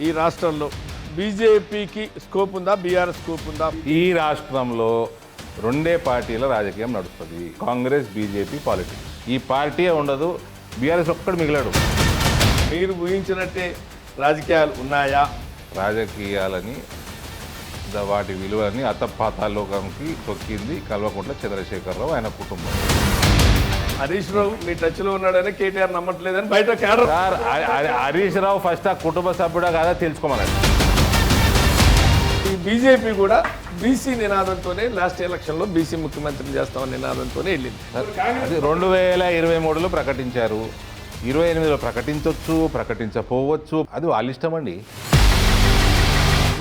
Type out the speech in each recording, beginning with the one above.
ఈ రాష్ట్రంలో బీజేపీకి స్కోప్ ఉందా, బీఆర్ఎస్ స్కోప్ ఉందా? ఈ రాష్ట్రంలో రెండే పార్టీల రాజకీయం నడుస్తుంది, కాంగ్రెస్ బీజేపీ పాలిటిక్స్. ఈ పార్టీ ఉండదు, బీఆర్ఎస్ ఒక్కడు మిగిలాడు. మీరు ఊహించినట్టే రాజకీయాలు ఉన్నాయా? రాజకీయాలని వాటి విలువలని అతపాతాలోకంకి తొక్కింది కల్వకుంట్ల చంద్రశేఖరరావు, ఆయన కుటుంబం. హరీష్ రావు మీ టచ్లో ఉన్నాడని కేటీఆర్ నమ్మట్లేదని బయట cadre. Sir, Harish Rao first ఆ కుటుంబ సభ్యుడా కాదా తెలుసుకోమన్నాడు. ఈ బీజేపీ కూడా బీసీ నినాదంతోనే లాస్ట్ ఎలక్షన్లో బీసీ ముఖ్యమంత్రిని చేస్తామని నినాదంతోనే వెళ్ళింది. అది 2023లో ప్రకటించారు, 28లో ప్రకటించవచ్చు, ప్రకటించపోవచ్చు, అది వాళ్ళ ఇష్టం అండి.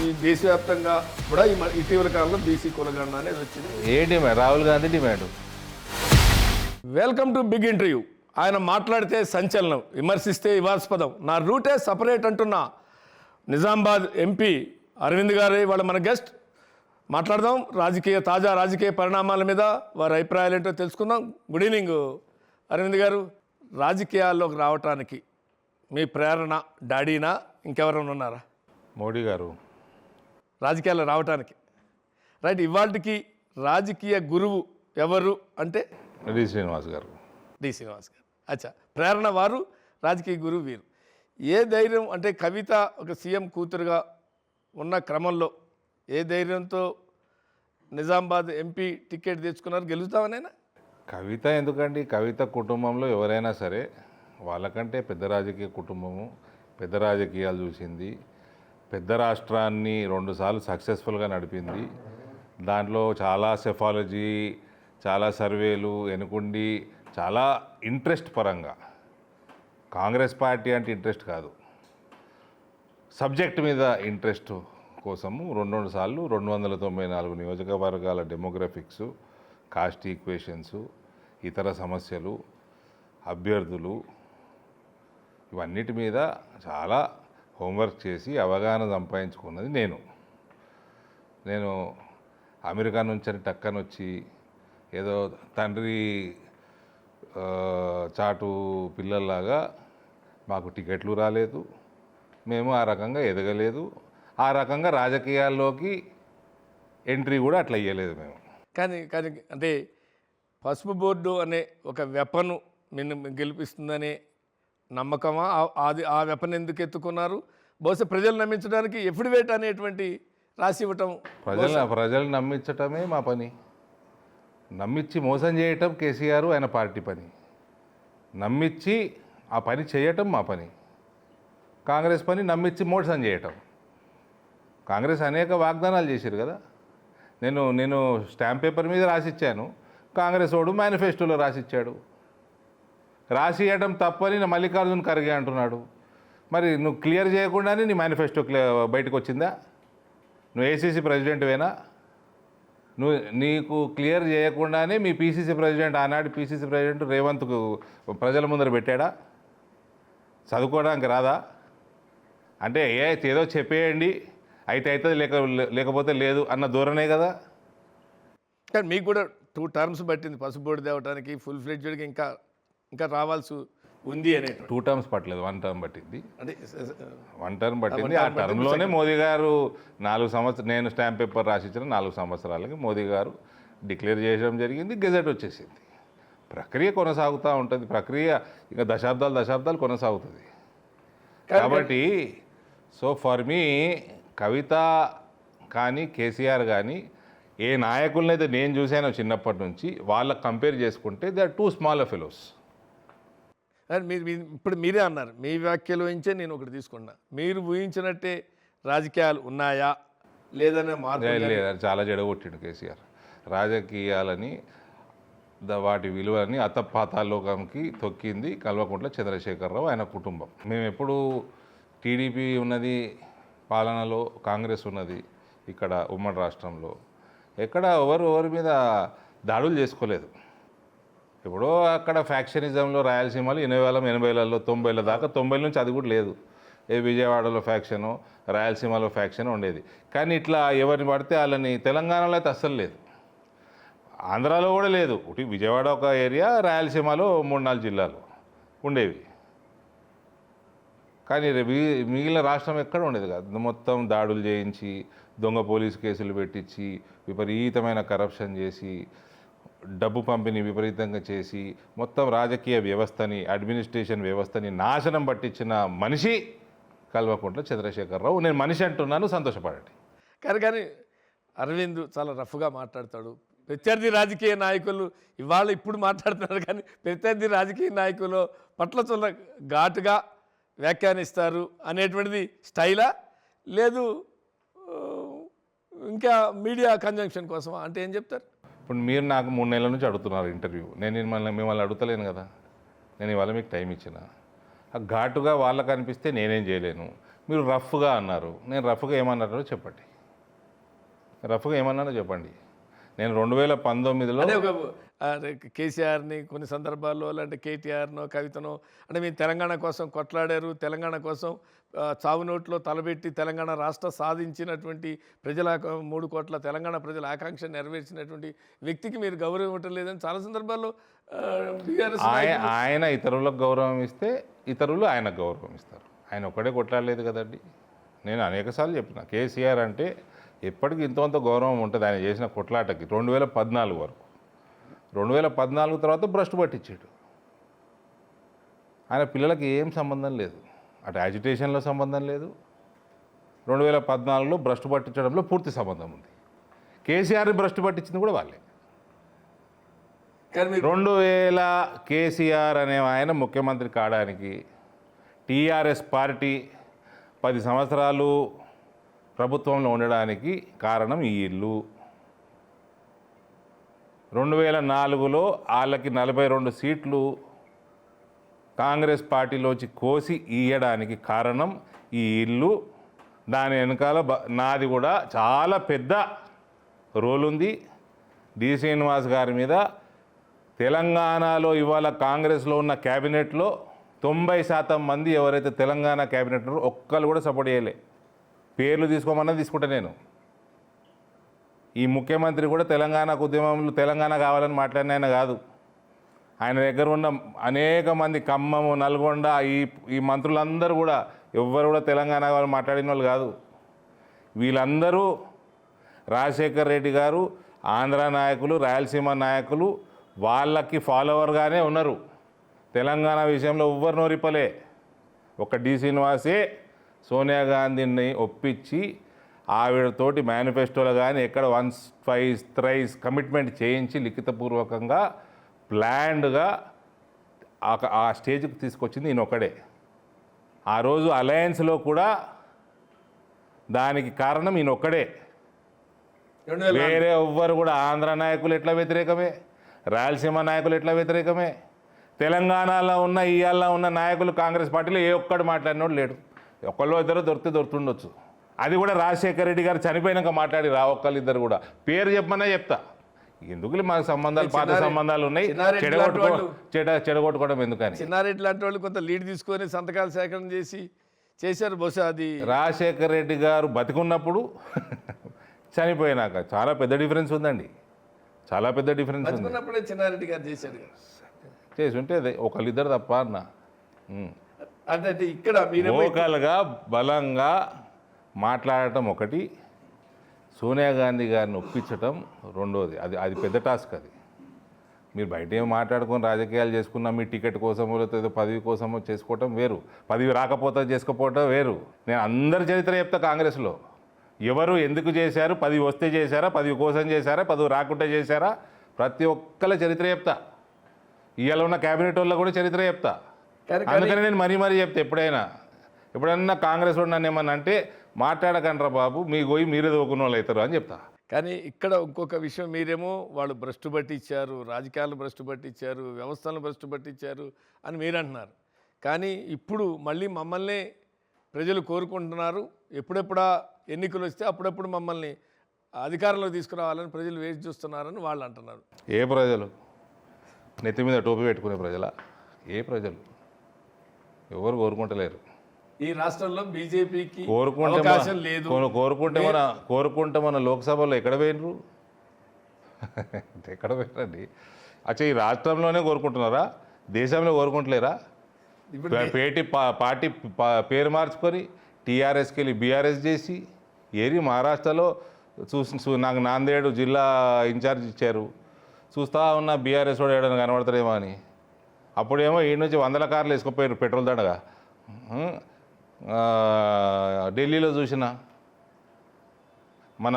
ఈ దేశవ్యాప్తంగా కూడా ఇటీవల కాలంలో బీసీ కులగణన అనేది వచ్చింది. ఏ demand? Rahul Gandhi demand. Welcome to big interview. ఆయన మాట్లాడితే సంచలనం, విమర్శిస్తే వివాదాస్పదం. నా రూటే సపరేట్ అంటున్న నిజామాబాద్ ఎంపీ అరవింద్ గారు వాళ్ళ మన గెస్ట్. మాట్లాడదాం తాజా రాజకీయ పరిణామాల మీద, వారి అభిప్రాయాలు ఏంటో తెలుసుకుందాం. గుడ్ ఈవినింగ్ అరవింద్ గారు. రాజకీయాల్లోకి రావటానికి మీ ప్రేరణ డాడీనా, ఇంకెవరైనా ఉన్నారా? మోడీ గారు. రాజకీయాల్లో రావటానికి రైట్. ఇవాళకి రాజకీయ గురువు ఎవరు అంటే డి శ్రీనివాస్ గారు. డి శ్రీనివాస్ గారు. అచ్చా, ప్రేరణ వారు, రాజకీయ గురువు వీరు. ఏ ధైర్యం అంటే కవిత ఒక సీఎం కూతురుగా ఉన్న క్రమంలో ఏ ధైర్యంతో నిజామాబాద్ ఎంపీ టికెట్ తెచ్చుకున్నారు? గెలుస్తామనేనా? కవిత ఎందుకండి? కవిత కుటుంబంలో ఎవరైనా సరే వాళ్ళకంటే పెద్ద రాజకీయ కుటుంబము, పెద్ద రాజకీయాలు చూసింది, పెద్ద రాష్ట్రాన్ని 2 సార్లు సక్సెస్ఫుల్గా నడిపింది. దాంట్లో చాలా సెఫాలజీ, చాలా సర్వేలు ఎన్నుకుండి, చాలా ఇంట్రెస్ట్ పరంగా. కాంగ్రెస్ పార్టీ అంటే ఇంట్రెస్ట్ కాదు, సబ్జెక్ట్ మీద ఇంట్రెస్ట్ కోసము 2 సార్లు 294 నియోజకవర్గాల డెమోగ్రఫిక్స్, కాస్ట్ ఈక్వేషన్స్, ఇతర సమస్యలు, అభ్యర్థులు, ఇవన్నిటి మీద చాలా హోంవర్క్ చేసి అవగాహన సంపాదించుకున్నది నేను అమెరికా నుంచి టక్కన వచ్చి ఏదో తండ్రి చాటు పిల్లల్లాగా మాకు టికెట్లు రాలేదు, మేము ఆ రకంగా ఎదగలేదు, ఆ రకంగా రాజకీయాల్లోకి ఎంట్రీ కూడా అట్లా ఇయ్యలేదు మేము. కానీ అంటే పసుపు బోర్డు అనే ఒక వెపను నిన్ను గెలిపిస్తుందనే నమ్మకమా? ఆ వెపన్ ఎందుకు ఎత్తుకున్నారు? బహుశా ప్రజలు నమ్మించడానికి ఎఫిడవిట్ అనేటువంటి రాసి ఇవ్వటం. ప్రజలు నమ్మించటమే మా పని. నమ్మించి మోసం చేయటం కేసీఆర్ ఆయన పార్టీ పని. నమ్మించి ఆ పని చేయటం మా పని. కాంగ్రెస్ పని నమ్మించి మోసం చేయటం. కాంగ్రెస్ అనేక వాగ్దానాలు చేశారు కదా. నేను స్టాంప్ పేపర్ మీద రాసిచ్చాను, కాంగ్రెస్ వాడు మేనిఫెస్టోలో రాసిచ్చాడు. రాసియటం తప్పని నా మల్లికార్జున్ ఖర్గే అంటున్నాడు. మరి నువ్వు క్లియర్ చేయకుండానే నీ మేనిఫెస్టో బయటకు వచ్చిందా? నువ్వు ఏసీసీ ప్రెసిడెంట్వేనా? నీకు క్లియర్ చేయకుండానే మీ పీసీసీ ప్రెసిడెంట్, ఆనాడు పీసీసీ ప్రెసిడెంట్ రేవంత్కు ప్రజల ముందర పెట్టాడా? చదువుకోవడానికి రాదా? అంటే ఏదో చెప్పేయండి, అయితే అవుతుంది, లేకపోతే లేదు అన్న ధోరణే కదా. కానీ మీకు కూడా 2 టర్మ్స్ పట్టింది పసుపు బోర్డు తేవడానికి, ఫుల్ ఫ్లెడ్జ్డ్గా ఇంకా రావాల్సి ఉంది అనే. 2 టర్మ్స్ పట్టలేదు, 1 టర్మ్ పట్టింది. అంటే 1 టర్మ్ పట్టింది. ఆ టర్మ్లోనే మోదీ గారు 4 సంవత్సరాలు, నేను స్టాంప్ పేపర్ రాసిచ్చిన 4 సంవత్సరాలకి మోదీ గారు డిక్లేర్ చేయడం జరిగింది, గెజెట్ వచ్చేసింది. ప్రక్రియ కొనసాగుతూ ఉంటుంది. ప్రక్రియ ఇంకా దశాబ్దాలు కొనసాగుతుంది. కాబట్టి సో ఫర్ మీ కవిత కానీ కేసీఆర్ కానీ ఏ నాయకులనైతే నేను చూశానో చిన్నప్పటి నుంచి వాళ్ళకి కంపేర్ చేసుకుంటే దే ఆర్ 2 స్మాల్ ఫెలోస్. మీరు ఇప్పుడు మీరే అన్నారు, మీ వ్యాఖ్యలు ఊహించే నేను ఒకటి తీసుకున్నా. మీరు ఊహించినట్టే రాజకీయాలు ఉన్నాయా లేదనే లేదు, చాలా జడగొట్టిండు కేసీఆర్. రాజకీయాలని వాటి విలువలని అతపాతాలోకంకి తొక్కింది కల్వకుంట్ల చంద్రశేఖరరావు, ఆయన కుటుంబం. మేము ఎప్పుడు టీడీపీ ఉన్నది పాలనలో, కాంగ్రెస్ ఉన్నది ఇక్కడ ఉమ్మడి రాష్ట్రంలో, ఎక్కడ ఎవరి మీద దాడులు చేసుకోలేదు. ఇప్పుడు అక్కడ ఫ్యాక్షనిజంలో రాయలసీమలో 80లలో 90ల దాకా, 90ల నుంచి అది కూడా లేదు. విజయవాడలో ఫ్యాక్షను, రాయలసీమలో ఫ్యాక్షన్ ఉండేది. కానీ ఇట్లా ఎవరిని పడితే వాళ్ళని తెలంగాణలో అయితే అస్సలు లేదు, ఆంధ్రాలో కూడా లేదు. విజయవాడ ఒక ఏరియా, రాయలసీమలో 3-4 జిల్లాలు ఉండేవి. కానీ మిగిలిన రాష్ట్రం ఎక్కడ ఉండేది కాదు. మొత్తం దాడులు చేయించి దొంగ పోలీసు కేసులు పెట్టించి విపరీతమైన కరప్షన్ చేసి డబ్బు పంపిణీ విపరీతంగా చేసి మొత్తం రాజకీయ వ్యవస్థని అడ్మినిస్ట్రేషన్ వ్యవస్థని నాశనం పట్టించిన మనిషి కల్వకుంట్ల చంద్రశేఖరరావు. నేను మనిషి అంటున్నాను, సంతోషపడండి. కానీ అరవింద్ చాలా రఫ్గా మాట్లాడతాడు. ప్రత్యర్థి రాజకీయ నాయకులు ఇప్పుడు మాట్లాడుతున్నారు, కానీ ప్రత్యర్థి రాజకీయ నాయకులు పట్ల చాలా ఘాటుగా వ్యాఖ్యానిస్తారు అనేటువంటిది స్టైలా, లేదు ఇంకా మీడియా కన్జంక్షన్ కోసమా అంటే ఏం చెప్తారు? ఇప్పుడు మీరు నాకు 3 నెలల నుంచి అడుగుతున్నారు ఇంటర్వ్యూ. నేను మిమ్మల్ని అడుగుతలేను కదా. నేను ఇవాళ మీకు టైం ఇచ్చిన. ఘాటుగా వాళ్ళకు అనిపిస్తే నేనేం చేయలేను. మీరు రఫ్గా అన్నారు. నేను రఫ్గా ఏమన్నారో చెప్పండి. రఫ్గా ఏమన్నారో చెప్పండి. నేను 2019లో అంటే ఒక కేసీఆర్ని కొన్ని సందర్భాల్లో అంటే కేటీఆర్నో కవితనో అంటే మీరు తెలంగాణ కోసం కొట్లాడారు, తెలంగాణ కోసం చావు నోట్లో తలబెట్టి తెలంగాణ రాష్ట్ర సాధించినటువంటి ప్రజల 3 కోట్ల తెలంగాణ ప్రజల ఆకాంక్ష నెరవేర్చినటువంటి వ్యక్తికి మీరు గౌరవం ఇవ్వటం లేదని చాలా సందర్భాల్లో ఆయన ఇతరులకు గౌరవం ఇస్తే ఇతరులు ఆయనకు గౌరవం ఇస్తారు. ఆయన ఒక్కడే కొట్లాడలేదు కదండి. నేను అనేకసార్లు చెప్పిన కేసీఆర్ అంటే ఎప్పటికీ ఇంత గౌరవం ఉంటుంది ఆయన చేసిన కొట్లాటకి. 2014 వరకు, 2014 తర్వాత భ్రష్టు పట్టించాడు. ఆయన పిల్లలకి ఏం సంబంధం లేదు, అటు యాజిటేషన్లో సంబంధం లేదు, 2014లో భ్రష్టు పట్టించడంలో పూర్తి సంబంధం ఉంది. కేసీఆర్ని భ్రష్టు పట్టించింది కూడా వాళ్ళే. 2000 కేసీఆర్ అనే ఆయన ముఖ్యమంత్రి కావడానికి టీఆర్ఎస్ పార్టీ 10 సంవత్సరాలు ప్రభుత్వంలో ఉండడానికి కారణం ఈ ఇల్లు. 2004లో వాళ్ళకి 42 సీట్లు కాంగ్రెస్ పార్టీలోంచి కోసి ఇయ్యడానికి కారణం ఈ ఇల్లు. దాని వెనకాల నాది కూడా చాలా పెద్ద రోల్ ఉంది. డి శ్రీనివాస్ గారి మీద తెలంగాణలో ఇవాళ కాంగ్రెస్లో ఉన్న క్యాబినెట్లో 90% మంది ఎవరైతే తెలంగాణ క్యాబినెట్లో ఒక్కరు కూడా సపోర్ట్ చేయలే. పేర్లు తీసుకోమన్నా తీసుకుంటా నేను. ఈ ముఖ్యమంత్రి కూడా తెలంగాణకు ఉద్యమంలో తెలంగాణ కావాలని మాట్లాడిన ఆయన కాదు. ఆయన దగ్గర ఉన్న అనేక మంది ఖమ్మము, నల్గొండ ఈ మంత్రులందరూ కూడా ఎవ్వరు కూడా తెలంగాణ కావాలని మాట్లాడిన వాళ్ళు కాదు. వీళ్ళందరూ రాజశేఖర్ రెడ్డి గారు, ఆంధ్ర నాయకులు, రాయలసీమ నాయకులు వాళ్ళకి ఫాలోవర్గానే ఉన్నారు. తెలంగాణ విషయంలో ఎవ్వరు నోరిపలే. ఒక డి శ్రీనివాసే సోనియా గాంధీని ఒప్పించి ఆవిడతోటి మేనిఫెస్టోలో కానీ ఎక్కడ 1 5 3 కమిట్మెంట్ చేయించి లిఖితపూర్వకంగా ప్లాన్డ్గా ఆ స్టేజ్కి తీసుకొచ్చింది ఈయన ఒకడే. ఆ రోజు అలయన్స్లో కూడా దానికి కారణం ఈయన ఒక్కడే. వేరే ఎవ్వరు కూడా ఆంధ్ర నాయకులు ఎట్లా వ్యతిరేకమే, రాయలసీమ నాయకులు ఎట్లా వ్యతిరేకమే, తెలంగాణలో ఉన్న ఇవాళ ఉన్న నాయకులు కాంగ్రెస్ పార్టీలో ఏ ఒక్కడు మాట్లాడినోడు లేడు. ఒకళ్ళు ఇద్దరు దొరుకుతుండొచ్చు. అది కూడా రాజశేఖర రెడ్డి గారు చనిపోయినాక మాట్లాడి ఒక్కళ్ళిద్దరు కూడా పేరు చెప్పమనే చెప్తా. ఎందుకు మాకు సంబంధాలు, పాత సంబంధాలు ఉన్నాయి, చెడగొట్టుకోవడం ఎందుకని. చిన్నారెడ్డి లాంటి వాళ్ళు కొంత లీడ్ తీసుకొని సంతకాలు సేకరణ చేశారు. బహుశా అది రాజశేఖర రెడ్డి గారు బతికున్నప్పుడు చనిపోయినాక చాలా పెద్ద డిఫరెన్స్ ఉందండి. చాలా పెద్ద డిఫరెన్స్ ఉంది. బతికున్నప్పుడే చిన్నారెడ్డి గారు చేసి ఉంటే అదే ఒకళ్ళిద్దరు తప్ప అన్న. అంటే ఇక్కడ లోకల్గా బలంగా మాట్లాడటం ఒకటి, సోనియా గాంధీ గారిని ఒప్పించటం రెండోది. అది పెద్ద టాస్క్. అది మీరు బయట ఏం మాట్లాడుకొని రాజకీయాలు చేసుకున్నా మీ టికెట్ కోసమో లేకపోతే పదవి కోసమో చేసుకోవటం వేరు, పదవి రాకపోతే చేసుకోపోవటం వేరు. నేను అందరి చరిత్ర చెప్తా. కాంగ్రెస్లో ఎవరు ఎందుకు చేశారు, పదవి వస్తే చేశారా, పదవి కోసం చేశారా, పదవి రాకుంటే చేశారా, ప్రతి ఒక్కళ్ళ చరిత్ర చెప్తా. ఇవాళ ఉన్న క్యాబినెట్ వాళ్ళ కూడా చరిత్ర చెప్తా. అందుకని నేను మరీ చెప్తా. ఎప్పుడన్నా కాంగ్రెస్ వాడు నన్ను ఏమన్నా అంటే మాట్లాడకండ్రా బాబు, మీ గోయి మీరే దోకున్న వాళ్ళు అవుతారు అని చెప్తా. కానీ ఇక్కడ ఇంకొక విషయం, మీరేమో వాళ్ళు భ్రష్టు పట్టించారు, రాజకీయాలను భ్రష్టు పట్టించారు, వ్యవస్థలను భ్రష్టు పట్టించారు అని మీరు అంటున్నారు. కానీ ఇప్పుడు మళ్ళీ మమ్మల్ని ప్రజలు కోరుకుంటున్నారు. ఎప్పుడెప్పుడా ఎన్నికలు వస్తే అప్పుడప్పుడు మమ్మల్ని అధికారంలో తీసుకురావాలని ప్రజలు వేచి చూస్తున్నారని వాళ్ళు అంటున్నారు. ఏ ప్రజలు? నెత్తి మీద టోపీ పెట్టుకునే ప్రజల? ఏ ప్రజలు? ఎవరు కోరుకుంటలేరు. ఈ రాష్ట్రంలో బీజేపీకి అవకాశం లేదు. కోరుకుంటే మన లోక్సభలో ఎక్కడ పోయినరు? ఎక్కడ పోయినండి? అచ్చా, ఈ రాష్ట్రంలోనే కోరుకుంటున్నారా? దేశంలో కోరుకుంటలేరా? పార్టీ పేరు మార్చుకొని టీఆర్ఎస్కి వెళ్ళి బీఆర్ఎస్ చేసి మహారాష్ట్రలో నాకు నాందేడు జిల్లా ఇన్ఛార్జ్ ఇచ్చారు. చూస్తా ఉన్న బీఆర్ఎస్ వాడు ఏడని కనబడతాడేమో అని. అప్పుడేమో ఈ నుంచి 100 కార్లు వేసుకుపోయారు పెట్రోల్ దండగా. ఢిల్లీలో చూసిన మన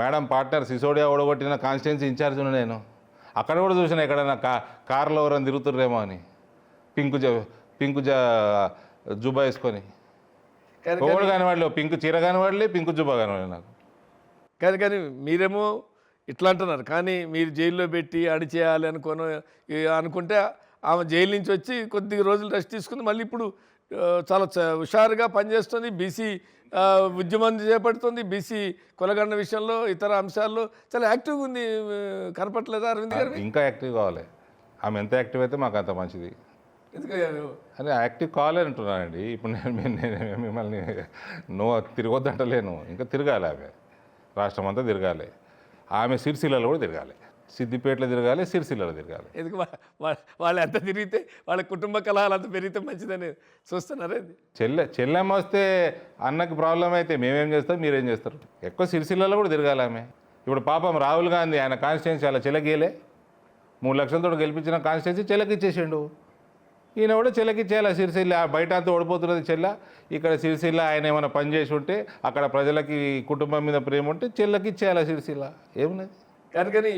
మేడం పార్ట్నర్ సిసోడియా ఓడగొట్టిన కాన్స్టిట్యున్సీ ఇన్ఛార్జ్ ఉన్నా నేను. అక్కడ కూడా చూసిన ఎక్కడైనా కార్లో ఎవరైనా తిరుగుతుర్రేమో అని పింకు జుబ్బా వేసుకొని. ఓడు కానివాడలే, పింకు చీర కానివాడలే, పింకు జుబ్బా కానివాడలే నాకు. కానీ మీరేమో ఇట్లా అంటున్నారు, కానీ మీరు జైల్లో పెట్టి అడిచేయాలి అనుకుంటే ఆమె జైలు నుంచి వచ్చి కొద్ది రోజులు రెస్ట్ తీసుకుని మళ్ళీ ఇప్పుడు చాలా హుషారుగా పనిచేస్తుంది. బీసీ ఉద్యమం చేపడుతుంది. బీసీ కొలగండ విషయంలో ఇతర అంశాల్లో చాలా యాక్టివ్గా ఉంది. కనపట్లేదా అరవింద్ గారు? ఇంకా యాక్టివ్ కావాలి. ఆమె ఎంత యాక్టివ్ అయితే మాకు అంత మంచిది. ఎందుకంటే అదే యాక్టివ్ కావాలని అంటున్నానండి. ఇప్పుడు నేను మిమ్మల్ని తిరగొద్దంటలేను. ఇంకా తిరగాలి, ఆమె రాష్ట్రం అంతా తిరగాలి. ఆమె సిరిసిల్లలో కూడా తిరగాలి, సిద్దిపేటలో తిరగాలి, సిరిసిల్లలో తిరగాలి. ఎందుకు వాళ్ళు ఎంత తిరిగితే వాళ్ళ కుటుంబ కలహాలు అంత పెరిగితే మంచిదని చూస్తున్నారా? చెల్లెమ్మ వస్తే అన్నకి ప్రాబ్లం అయితే మేమేం చేస్తాం, మీరేం చేస్తారు? ఎక్కువ సిరిసిల్లలో కూడా తిరగాలి ఆమె. ఇప్పుడు పాపం రాహుల్ గాంధీ ఆయన కాన్స్టిట్యున్సీ అలా చెల్లగేలే, 3 లక్షలతో గెలిపించిన కాన్స్టిట్యున్సీ చెల్లకిచ్చేసిండు. ఈయన కూడా చెల్లకిచ్చేయాల. సిరిసిల్ల బయట అంతా ఓడిపోతున్నది చెల్ల, ఇక్కడ సిరిసిల్ల ఆయన ఏమైనా పని చేసి ఉంటే అక్కడ ప్రజలకి కుటుంబం మీద ప్రేమ ఉంటే చెల్లకిచ్చేయాల సిరిసిల్ల. ఏమున్నది? కానీ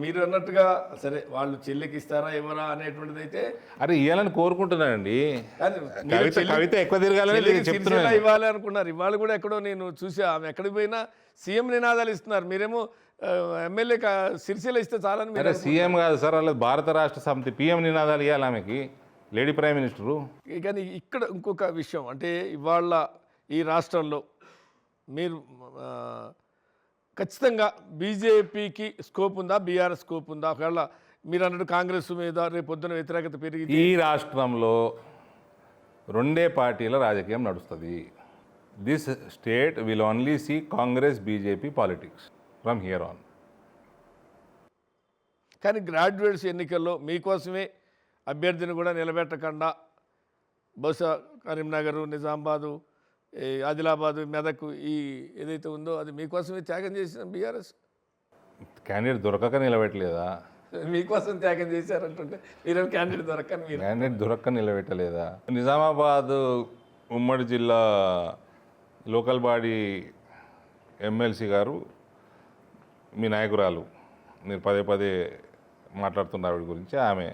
మీరు అన్నట్టుగా సరే వాళ్ళు చెల్లికి ఇస్తారా ఎవరా అనేటువంటిది అయితే అరే ఇవ్వాలని కోరుకుంటున్నానండి. కవిత ఎక్కువ తిరగాలని చెప్తున్నా. ఇవ్వాలి అనుకున్నారు. ఇవాళ కూడా ఎక్కడో నేను చూసా, ఆమె ఎక్కడికి పోయినా సీఎం నినాదాలు ఇస్తున్నారు. మీరేమో ఎమ్మెల్యే సిరిసిల్ల ఇస్తే చాలని మీరు. సీఎం కాదు సార్, వాళ్ళ భారత రాష్ట్ర సమితి పిఎం నినాదాలు ఇవ్వాలి ఆమెకి, లేడీ ప్రైమ్ మినిస్టరు. కానీ ఇక్కడ ఇంకొక విషయం అంటే ఇవాళ ఈ రాష్ట్రంలో మీరు ఖచ్చితంగా బీజేపీకి స్కోప్ ఉందా, బీఆర్ఎస్ స్కోప్ ఉందా? ఒకవేళ మీరు అన్నట్టు కాంగ్రెస్ మీద రేపు పొద్దున వ్యతిరేకత పెరిగి ఈ రాష్ట్రంలో 2 పార్టీల రాజకీయం నడుస్తుంది. This state will only see Congress BJP politics from here on. కానీ గ్రాడ్యుయేట్స్ ఎన్నికల్లో మీకోసమే అభ్యర్థిని కూడా నిలబెట్టకుండా బహుశా కరీంనగర్, నిజామాబాదు, ఆదిలాబాదు, మెదక్ ఈ ఏదైతే ఉందో అది మీకోసమే త్యాగం చేసిన బీఆర్ఎస్ క్యాండిడేట్ దొరకక నిలబెట్టలేదా? మీకోసం త్యాగం చేశారంటుంటే మీరేం క్యాండిడేట్ దొరకని క్యాండిడేట్ దొరక్క నిలబెట్టలేదా? నిజామాబాద్ ఉమ్మడి జిల్లా లోకల్ బాడీ ఎమ్మెల్సీ గారు మీ నాయకురాలు, మీరు పదే మాట్లాడుతున్న ఆవిడ గురించి, ఆమె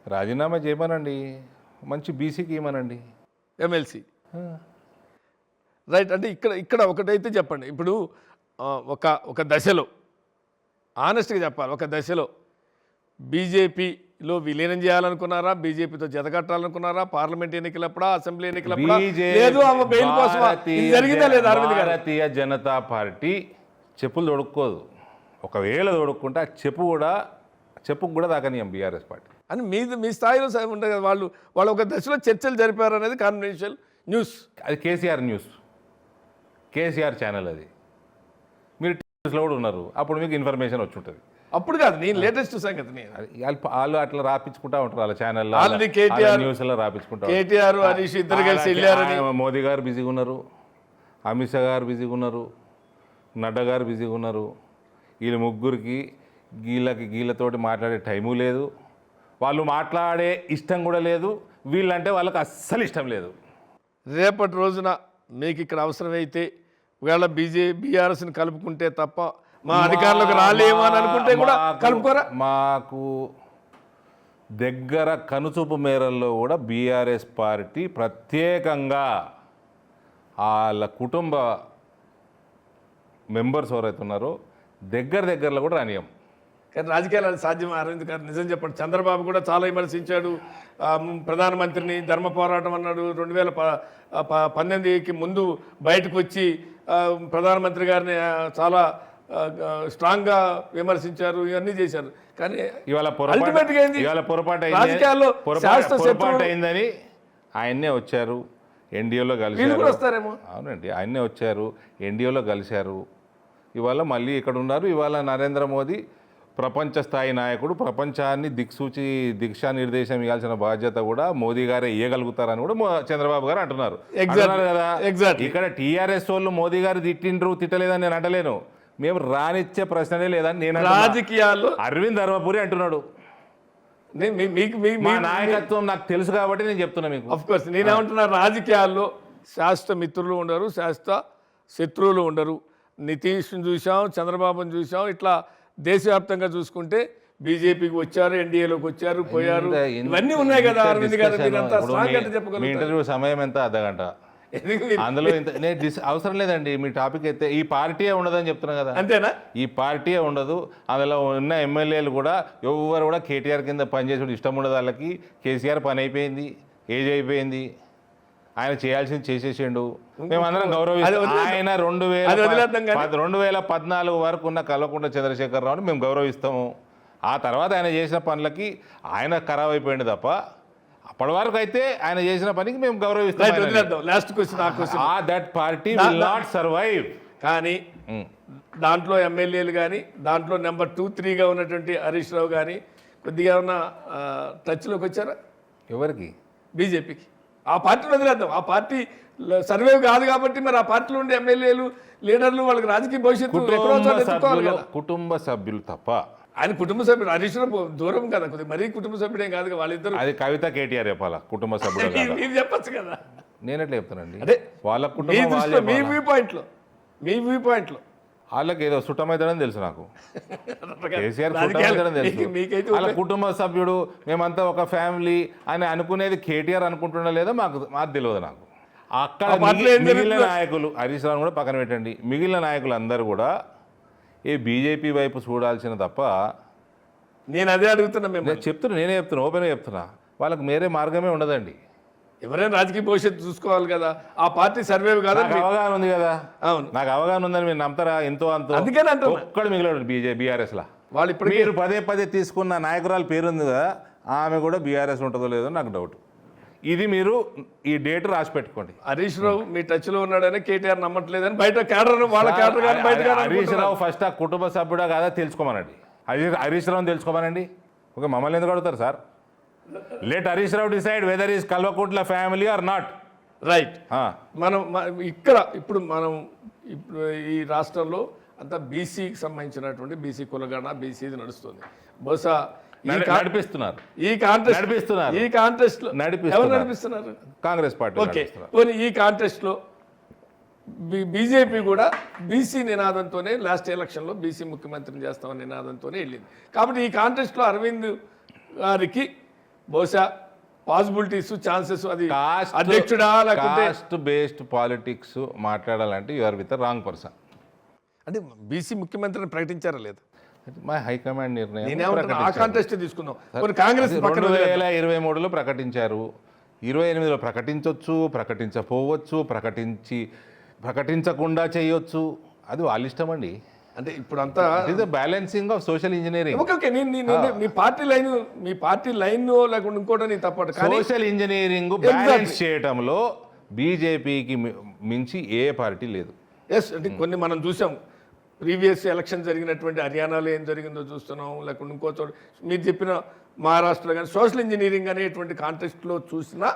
రాజీనామా చేయమనండి, మంచి బీసీకి ఇవ్వమనండి ఎమ్మెల్సీ. రైట్. అంటే ఇక్కడ ఒకటైతే చెప్పండి, ఇప్పుడు ఒక దశలో ఆనెస్ట్గా చెప్పాలి, ఒక దశలో బీజేపీలో విలీనం చేయాలనుకున్నారా, బీజేపీతో జతకట్టాలనుకున్నారా, పార్లమెంట్ ఎన్నికలప్పుడా, అసెంబ్లీ ఎన్నికలప్పుడా, లేదు ఆమె బెయిల్ కోసం జరిగిందా లేదా? అరవింద్ గారు, భారతీయ జనతా పార్టీ చెప్పులు తొడుక్కోదు. ఒకవేళ తొడుక్కుంటే ఆ చెప్పుకు కూడా దాకనీయం బీఆర్ఎస్ పార్టీ అని మీ స్థాయిలో ఉంటుంది కదా. వాళ్ళు ఒక దశలో చర్చలు జరిపారు అనేది కాన్ఫిడెన్షియల్ న్యూస్. అది కేసీఆర్ న్యూస్, కేసీఆర్ ఛానల్. అది మీరు టీవీలో కూడా ఉన్నారు, అప్పుడు మీకు ఇన్ఫర్మేషన్ వచ్చి ఉంటుంది. అప్పుడు కాదు, నేను లేటెస్ట్ సంగతి. వాళ్ళు అట్లా రాపించుకుంటా ఉంటారు వాళ్ళ ఛానల్లో, న్యూస్లో రాపించుకుంటారు. కేటీఆర్ హరీష్ ఇద్దరు కలిసి వెళ్ళారని. మోదీ గారు బిజీగా ఉన్నారు, అమిత్ షా గారు బిజీగా ఉన్నారు, నడ్డా గారు బిజీగా ఉన్నారు. వీళ్ళ ముగ్గురికి గీళ్ళతోటి మాట్లాడే టైము లేదు, వాళ్ళు మాట్లాడే ఇష్టం కూడా లేదు. వీళ్ళంటే వాళ్ళకి అస్సలు ఇష్టం లేదు. రేపటి రోజున మీకు ఇక్కడ అవసరమైతే ఒకవేళ బీఆర్ఎస్ని కలుపుకుంటే తప్ప మా అధికారులకు రాలేమో అని అనుకుంటే కూడా కలుపుకోరా? మాకు దగ్గర కనుచూపు మేరల్లో కూడా బీఆర్ఎస్ పార్టీ ప్రత్యేకంగా వాళ్ళ కుటుంబ మెంబర్స్ ఎవరైతే ఉన్నారో దగ్గరలో కూడా రానియం. కానీ రాజకీయాలు అది సాధ్యం. అరవింద్ గారు నిజం చెప్పండి, చంద్రబాబు కూడా చాలా విమర్శించాడు ప్రధానమంత్రిని. ధర్మ పోరాటం అన్నాడు. 2019కి ముందు బయటకు వచ్చి ప్రధానమంత్రి గారిని చాలా స్ట్రాంగ్గా విమర్శించారు, ఇవన్నీ చేశారు. కానీ ఇవాళ పొరపాటు అయిందని ఆయన్నే వచ్చారు, ఎన్డీఏలో కలిశారు. వస్తారేమో. అవునండి, ఆయన్నే వచ్చారు, ఎన్డీఏలో కలిశారు. ఇవాళ మళ్ళీ ఇక్కడ ఉన్నారు. ఇవాళ నరేంద్ర మోదీ ప్రపంచ స్థాయి నాయకుడు, ప్రపంచాన్ని దిశానిర్దేశం ఇవ్వాల్సిన బాధ్యత కూడా మోదీ గారే ఇవ్వగలుగుతారని కూడా చంద్రబాబు గారు అంటున్నారు. అంటున్నారు కదా. ఇక్కడ టీఆర్ఎస్ వాళ్ళు మోదీ గారు తిట్టలేదని నేను అంటలేను. మేము రానిచ్చే ప్రశ్ననే లేదని నేను రాజకీయాల్లో అరవింద్ ధర్మపురి అంటున్నాడు. మా నాయకత్వం నాకు తెలుసు కాబట్టి నేను చెప్తున్నా మీకు. ఆఫ్ కోర్స్ నేనేమంటున్నా, రాజకీయాల్లో శాశ్వత మిత్రులు ఉండరు, శాశ్వత శత్రువులు ఉండరు. నితీష్ని చూసాం, చంద్రబాబుని చూసాం. ఇట్లా దేశవ్యాప్తంగా చూసుకుంటే బీజేపీకి వచ్చారు, ఎన్డీఏలోకి వచ్చారు, పోయారు. ఇవన్నీ ఉన్నాయి కదా అరవింద్ గారు. మీరంతా స్ట్రాంగ్ అంటే చెప్పగలరు. ఇంటర్వ్యూ సమయం ఎంత? అర్ధగంట. అందులో అవసరం లేదండి. మీ టాపిక్ అయితే ఈ పార్టీయే ఉండదని చెప్తున్నా కదా. అంతేనా? ఈ పార్టీయే ఉండదు. అందులో ఉన్న ఎమ్మెల్యేలు కూడా ఎవరు కూడా కేటీఆర్ కింద పనిచేసే ఇష్టం ఉండదు వాళ్ళకి. కేసీఆర్ పని అయిపోయింది, ఏజ్ అయిపోయింది, ఆయన చేయాల్సింది చేసేసిండు. మేమందరం గౌరవిస్తాం. ఆయన 2014 వరకు ఉన్న కల్వకుంట్ల చంద్రశేఖరరావుని మేము గౌరవిస్తాము. ఆ తర్వాత ఆయన చేసిన పనులకి ఆయన ఖరాబ్ అయిపోయింది తప్ప అప్పటి వరకు అయితే ఆయన చేసిన పనికి మేము గౌరవిస్తాం. Last question, that party will not survive. కానీ దాంట్లో ఎమ్మెల్యేలు కానీ, దాంట్లో నెంబర్ 2, 3గా ఉన్నటువంటి హరీష్ రావు కానీ కొద్దిగా ఉన్న టచ్లోకి వచ్చారా? ఎవరికి? బీజేపీకి. ఆ పార్టీని వదిలేద్దాం. ఆ పార్టీ సర్వే కాదు కాబట్టి మరి ఆ పార్టీలో ఉండే ఎమ్మెల్యేలు, లీడర్లు వాళ్ళకి రాజకీయ భవిష్యత్తు కుటుంబ సభ్యులు తప్ప. ఆయన కుటుంబ సభ్యుడు. హరీష్ రావు దూరం కదా, కొద్దిగా మరీ కుటుంబ సభ్యుడేం కాదు. వాళ్ళిద్దరు అది కవిత కేటీఆర్ చెప్పాలా కుటుంబ సభ్యుడు? మీరు చెప్పచ్చు కదా. నేనెట్లా చెప్తానండి? అదే వాళ్ళ కుటుంబం, మీ వ్యూ పాయింట్లో వాళ్ళకి ఏదో సుట్టమైతాడని తెలుసు నాకు. కేసీఆర్ సుట్టమైతాడని తెలుసు. వాళ్ళ కుటుంబ సభ్యుడు, మేమంతా ఒక ఫ్యామిలీ అని అనుకునేది కేటీఆర్ అనుకుంటున్నా లేదో మాకు తెలియదు. నాకు అక్కడ మిగిలిన నాయకులు, హరీష్ రావు కూడా పక్కన పెట్టండి, మిగిలిన నాయకులు అందరూ కూడా ఈ బీజేపీ వైపు చూడాల్సిన తప్ప. నేను అదే అడుగుతున్నా. నేనే చెప్తున్నా, ఓపెన్గా చెప్తున్నా. వాళ్ళకి వేరే మార్గమే ఉండదండి. ఎవరైనా రాజకీయ భవిష్యత్తు చూసుకోవాలి కదా. ఆ పార్టీ సర్వే కాదు. అవగాహన ఉంది కదా. అవును, నాకు అవగాహన ఉందని మీరు నమ్ముతారా? ఎంతో అంత. అందుకని అంటే ఒక్కడు మిగిలాడు బీఆర్ఎస్ లా. వాళ్ళు ఇప్పుడు మీరు పదే తీసుకున్న నాయకురాలు పేరు ఉంది కదా, ఆమె కూడా బీఆర్ఎస్ ఉంటుందో లేదో నాకు డౌట్. ఇది మీరు ఈ డేట్ రాసి పెట్టుకోండి. హరీష్ రావు మీ టచ్ లో ఉన్నాడని కేటీఆర్ నమ్మట్లేదని బయట క్యాడర్, వాళ్ళ క్యాడర్ కానీ బయట. హరీష్ రావు ఫస్ట్ ఆ కుటుంబ సభ్యుడా కాదా తెలుసుకోమనండి. హరీష్ రావుని తెలుసుకోమనండి. ఓకే, మమ్మల్ని ఎందుకు అడుగుతారు sir? Let Harish Rao decide whether is Kalvakuntla family or not. Right. మనం ఇప్పుడు ఈ రాష్ట్రంలో అంతా బీసీకి సంబంధించినటువంటి బీసీ కులగణ, బీసీది నడుస్తుంది. బహుశా నడిపిస్తున్నారు. ఈ కాంటెస్ట్ లో ఎవరు నడిపిస్తున్నారు? కాంగ్రెస్ పార్టీ. ఓకే, ఈ కాంటెస్ట్ లో బీజేపీ కూడా బీసీ నినాదంతోనే లాస్ట్ ఎలక్షన్లో బీసీ ముఖ్యమంత్రిని చేస్తామని నినాదంతోనే వెళ్ళింది. కాబట్టి ఈ కాంటెస్ట్లో అరవింద్ గారికి బహుశా పాసిబిలిటీస్, ఛాన్సెస్, అది అధ్యక్షుడా లేకపోతే కాస్ట్ బేస్డ్ పాలిటిక్స్ మాట్లాడాలంటే you are with wrong person. అంటే బీసీ ముఖ్యమంత్రిని ప్రకటించారా లేదు? మా హైకమాండ్ నిర్ణయం. ఆ కాంటెస్ట్ తీసుకుందాం. కాంగ్రెస్ 2023లో ప్రకటించారు, 28లో ప్రకటించవచ్చు, ప్రకటించపోవచ్చు, ప్రకటించకుండా చేయొచ్చు. అది వాళ్ళ ఇష్టం అండి. అంటే ఇప్పుడు అంతా balancing of social engineering. Okay, me party line లేకుండా ఇంకోటి తప్పదు. సోషల్ ఇంజనీరింగ్ బ్యాలెన్స్ చేయటంలో బీజేపీకి మించి ఏ పార్టీ లేదు. ఎస్, అంటే కొన్ని మనం చూసాం. ప్రీవియస్ ఎలక్షన్ జరిగినటువంటి హర్యానాలో ఏం జరిగిందో చూస్తున్నాం, లేకుంటే ఇంకో చోట మీరు చెప్పిన మహారాష్ట్రలో కానీ సోషల్ ఇంజనీరింగ్ అనేటువంటి కాంటెస్ట్ లో చూసినా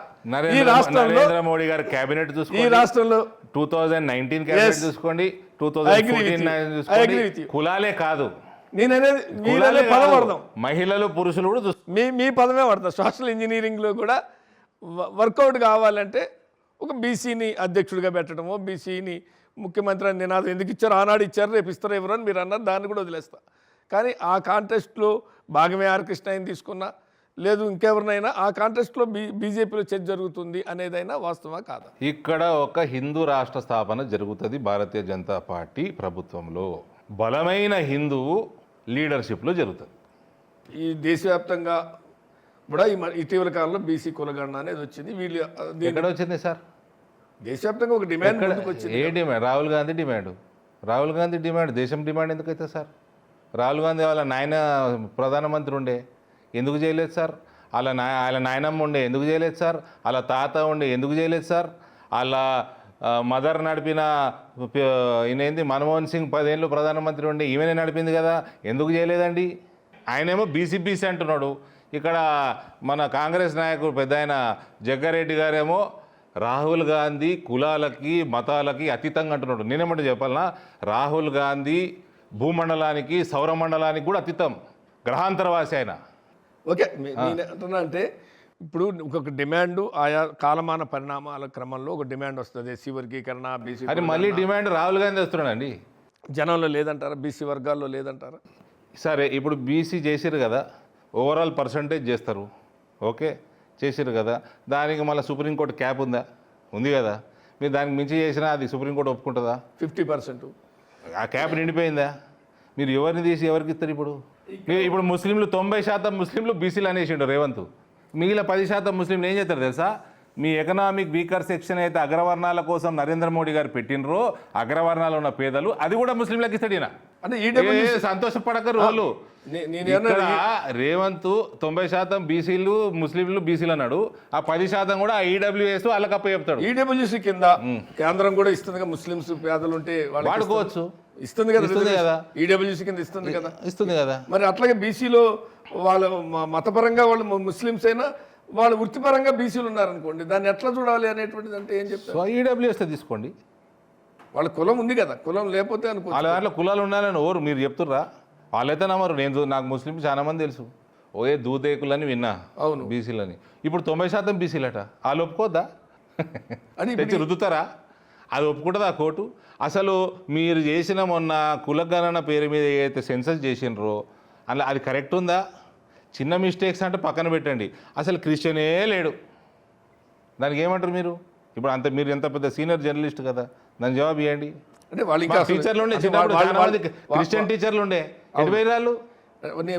ఈ రాష్ట్రంలో నరేంద్ర మోడీ గారి కేబినెట్ చూసుకోండి, ఈ రాష్ట్రంలో 2019 కేబినెట్ చూసుకోండి, 2014 కులాలే కాదు, నేననేది పదం వాడదాం, మహిళలు పురుషులు కూడా మీ పదమే వాడతాం. సోషల్ ఇంజనీరింగ్ లో కూడా వర్కౌట్ కావాలంటే ఒక బీసీని అధ్యక్షుడిగా పెట్టడమో, బీసీని ముఖ్యమంత్రి అని నినాదం ఎందుకు ఇచ్చారు, ఆనాడు ఇచ్చారు, రేపు ఇస్తారు ఎవరు అని మీరు అన్నారు, దాన్ని కూడా వదిలేస్తా. కానీ ఆ కాంటెస్ట్లో భాగమే ఆర్ కృష్ణయ్యని తీసుకున్నా, లేదు ఇంకెవరినైనా, ఆ కాంటెస్ట్లో బీజేపీలో చర్చ జరుగుతుంది అనేదైనా వాస్తవా కాదా? ఇక్కడ ఒక హిందూ రాష్ట్ర స్థాపన జరుగుతుంది భారతీయ జనతా పార్టీ ప్రభుత్వంలో, బలమైన హిందువు లీడర్షిప్లో జరుగుతుంది. ఈ దేశవ్యాప్తంగా కూడా ఇటీవల కాలంలో బీసీ కులగణన అనేది వచ్చింది. వీళ్ళు ఎక్కడ వచ్చింది సార్? దేశవ్యాప్తంగా ఒక డిమాండ్ వచ్చింది. ఏ డిమాండ్? రాహుల్ గాంధీ డిమాండ్. దేశం డిమాండ్ ఎందుకైతే సార్? రాహుల్ గాంధీ వాళ్ళ నాయన ప్రధానమంత్రి ఉండే, ఎందుకు చేయలేదు సార్? వాళ్ళ నాయనమ్మ ఉండే, ఎందుకు చేయలేదు సార్? వాళ్ళ తాత ఉండే, ఎందుకు చేయలేదు సార్? వాళ్ళ మదర్ నడిపిన ఈయనేంది మన్మోహన్ సింగ్ 10 ఏళ్ళు ప్రధానమంత్రి ఉండే, ఈమెనే నడిపింది కదా, ఎందుకు చేయలేదండి? ఆయనేమో బీసీ అంటున్నాడు. ఇక్కడ మన కాంగ్రెస్ నాయకుడు పెద్ద ఆయన జగ్గారెడ్డి గారేమో రాహుల్ గాంధీ కులాలకి మతాలకి అతీతంగా అంటున్నాడు. నేనేమంటే చెప్పాలన్నా, రాహుల్ గాంధీ భూమండలానికి సౌరమండలానికి కూడా అతీతం, గ్రహాంతరవాసి ఆయన. ఓకే, నేను అంటున్నా అంటే ఇప్పుడు ఒక డిమాండ్ ఆయా కాలమాన పరిణామాల క్రమంలో ఒక డిమాండ్ వస్తుంది, ఎస్సీ వర్గీకరణ, బీసీ. అది మళ్ళీ డిమాండ్ రాహుల్ గాంధీ వస్తున్నాడండి. జనంలో లేదంటారా? బీసీ వర్గాల్లో లేదంటారా? సరే, ఇప్పుడు బీసీ చేసిరు కదా, ఓవరాల్ పర్సంటేజ్ చేస్తారు, ఓకే చేసిరు కదా, దానికి మళ్ళీ సుప్రీంకోర్టు క్యాప్ ఉందా? ఉంది కదా. మీరు దానికి మించి చేసినా అది సుప్రీంకోర్టు ఒప్పుకుంటుందా? 50%. ఆ క్యాప్ నిండిపోయిందా? మీరు ఎవరిని తీసి ఎవరికి ఇస్తారు? ఇప్పుడు ముస్లింలు 90% ముస్లింలు బీసీలు అనేసిండు రేవంత్. మిగిలిన 10% ముస్లింలు ఏం చేస్తారు తెలుసా? మీ ఎకనామిక్ వీకర్ సెక్షన్ అయితే అగ్రవర్ణాల కోసం నరేంద్ర మోడీ గారు పెట్టినరో, అగ్రవర్ణాలు ఉన్న పేదలు, అది కూడా ముస్లింలకు ఇస్తాడు ఈయన. అంటే సంతోషపడకరు వాళ్ళు. రేవంత్ 90% బీసీలు ముస్లింలు బీసీలు అన్నాడు, ఆ 10% కూడా ఈడబ్ల్యూఎస్ వాళ్ళకి అప్ప చెప్తాడు. ఈడబ్ల్యూసీ కింద కేంద్రం కూడా ఇస్తుంది, ముస్లింస్ పేదలు ఉంటే వాడుకోవచ్చు, ఇస్తుంది కదా. ఈడబ్ల్యూసీ కింద ఇస్తుంది కదా. మరి అట్లాగే బీసీలో వాళ్ళ మతపరంగా వాళ్ళు ముస్లిమ్స్ అయినా వాళ్ళు వృత్తిపరంగా బీసీలు ఉన్నారనుకోండి, దాన్ని ఎట్లా చూడాలి అనేటువంటిది అంటే ఏం చెప్తారు? ఈడబ్ల్యూఎస్ తీసుకోండి, వాళ్ళ కులం ఉంది కదా, కులం లేకపోతే అనుకో. వాళ్ళ దాంట్లో కులాలు ఉండాలని ఓరు మీరు చెప్తుర్రా? వాళ్ళైతే నమ్మరు. నాకు ముస్లింలు చాలా మంది తెలుసు, ఓయే దూదేకులని విన్నా. అవును, బీసీలని. ఇప్పుడు 90% బీసీలట. వాళ్ళు ఒప్పుకోద్దా? అని తెచ్చి రుద్దుతారా? అది ఒప్పుకుంటుందా కోర్టు? అసలు మీరు చేసిన మొన్న కులగణన పేరు మీద ఏదైతే సెన్సస్ చేసినరో అలా అది కరెక్ట్ ఉందా? చిన్న మిస్టేక్స్ అంటే పక్కన పెట్టండి, అసలు క్రిస్టియనే లేడు. దానికి ఏమంటారు మీరు? ఇప్పుడు అంత మీరు ఎంత పెద్ద సీనియర్ జర్నలిస్ట్ కదా, దాని జవాబు ఇవ్వండి. అంటే వాళ్ళు టీచర్లు ఉండే, క్రిస్టియన్ టీచర్లు ఉండే, వాళ్ళు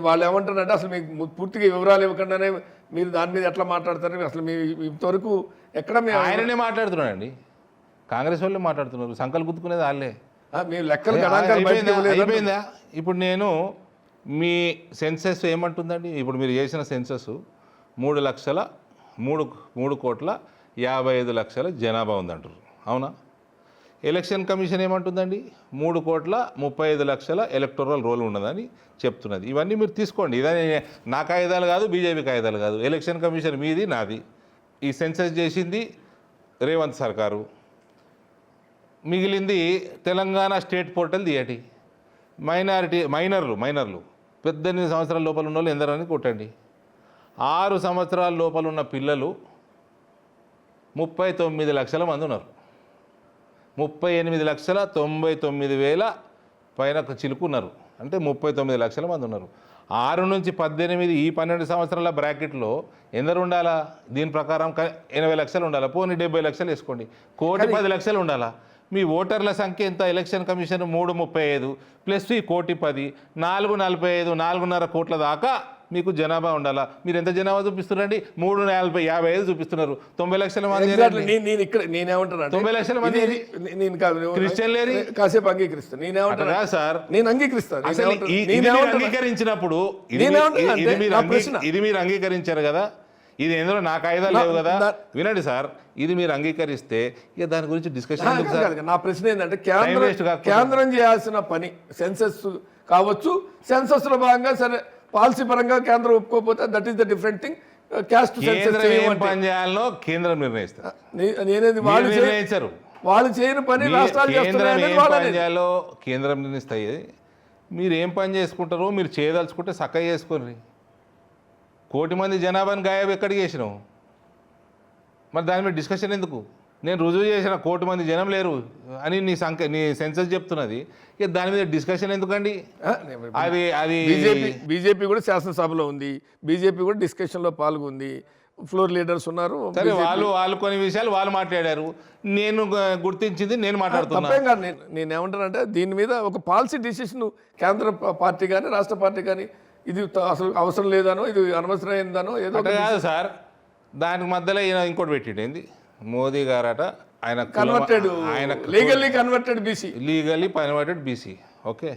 వాళ్ళు ఏమంటారంటే అసలు మీకు పూర్తిగా వివరాలు ఇవ్వకుండానే మీరు దాని మీద ఎట్లా మాట్లాడతారు? అసలు మీ ఇంతవరకు ఎక్కడ ఆయననే మాట్లాడుతున్నాడండి, కాంగ్రెస్ వాళ్ళే మాట్లాడుతున్నారు, సంకలు గుర్తుకునేది వాళ్ళే. మీరు లెక్కలు అయిపోయిందా? ఇప్పుడు నేను మీ సెన్సెస్ ఏమంటుందండి? ఇప్పుడు మీరు చేసిన సెన్సెస్ 3,55,00,000 జనాభా ఉందంటారు, అవునా? ఎలక్షన్ కమిషన్ ఏమంటుందండి? 3,35,00,000 ఎలక్టోరల్ రోల్ ఉన్నదని చెప్తున్నది. ఇవన్నీ మీరు తీసుకోండి, ఇదని నా కాగితాలు కాదు, బీజేపీ కాగితాలు కాదు. ఎలక్షన్ కమిషన్ మీది, నాది. ఈ సెన్సెస్ చేసింది రేవంత్ సర్కారు, మిగిలింది తెలంగాణ స్టేట్ పోర్టల్ తీయటి. మైనర్లు 18 సంవత్సరాల లోపల ఉన్న వాళ్ళు ఎందరని కొట్టండి. 6 సంవత్సరాల లోపల ఉన్న పిల్లలు 39 లక్షల మంది ఉన్నారు. 38,99,000 పైన చిలుకు ఉన్నారు, అంటే 39 లక్షల మంది ఉన్నారు. 6 నుంచి 18 ఈ 12 సంవత్సరాల బ్రాకెట్లో ఎందరు ఉండాలా? దీని ప్రకారం 80 లక్షలు ఉండాలా, పోనీ 70 లక్షలు వేసుకోండి, 1,10,00,000 ఉండాలా. మీ ఓటర్ల సంఖ్య ఎంత? ఎలక్షన్ కమిషన్ 335 ప్లస్ 1,10,00,000 445 4.5 కోట్ల దాకా మీకు జనాభా ఉండాలా. మీరు ఎంత జనాభా చూపిస్తున్నారండి? 3,40,55 చూపిస్తున్నారు. 90 లక్షల మంది. నేనేమంటున్నా 90 లక్షల మంది క్రిస్టియన్ లేరు. కాసేపు అంగీకరిస్తాను. నేనేమంటున్నా సార్, నేను అంగీకరిస్తాను. అంగీకరించినప్పుడు ఇది మీరు అంగీకరించారు కదా, ఇది ఎందులో నా కాయిదాలు లేవు కదా. వినండి సార్, ఇది మీరు అంగీకరిస్తే ఇక దాని గురించి డిస్కషన్. నా ప్రశ్న ఏంటంటే కేంద్రం చేయాల్సిన పని సెన్సస్ కావచ్చు, సెన్సస్ లో భాగంగా సరే పాలసీ పరంగా కేంద్రం ఒప్పుకోకపోతే that is the different thing. Caste పని చేయాలో కేంద్రం నిర్ణయిస్తారు. నిర్ణయించారు, వాళ్ళు చేయని పని రాష్ట్రాలు చేయాలో కేంద్రం నిర్ణయిస్తాయి. మీరు ఏం పని చేసుకుంటారో మీరు చేయదలుచుకుంటే చక్కగా చేసుకోండి. 1,00,00,000 మంది జనాభాని గాయబ్ ఎక్కడికి చేసినావు? మరి దాని మీద డిస్కషన్ ఎందుకు? నేను రుజువు చేసిన 1,00,00,000 మంది జనం లేరు అని నీ సెన్సస్ చెప్తున్నది, ఇక దాని మీద డిస్కషన్ ఎందుకండి? అది బీజేపీ కూడా శాసనసభలో ఉంది, బీజేపీ కూడా డిస్కషన్లో పాల్గొంది, ఫ్లోర్ లీడర్స్ ఉన్నారు. సరే, వాళ్ళు కొన్ని విషయాలు వాళ్ళు మాట్లాడారు, నేను గుర్తించింది నేను మాట్లాడుతున్నా. నేనేమంటానంటే దీని మీద ఒక పాలసీ డిసిషన్ కేంద్ర పార్టీ కానీ రాష్ట్ర పార్టీ కానీ ఇది అసలు అవసరం లేదనో, ఇది అనవసరమైందనో ఏదో కాదు సార్. దానికి మధ్యలో ఈయన ఇంకోటి పెట్టిండు, ఏంది? మోదీ గారట ఆయన లీగల్లీ కన్వర్టెడ్ బీసీ. ఓకే,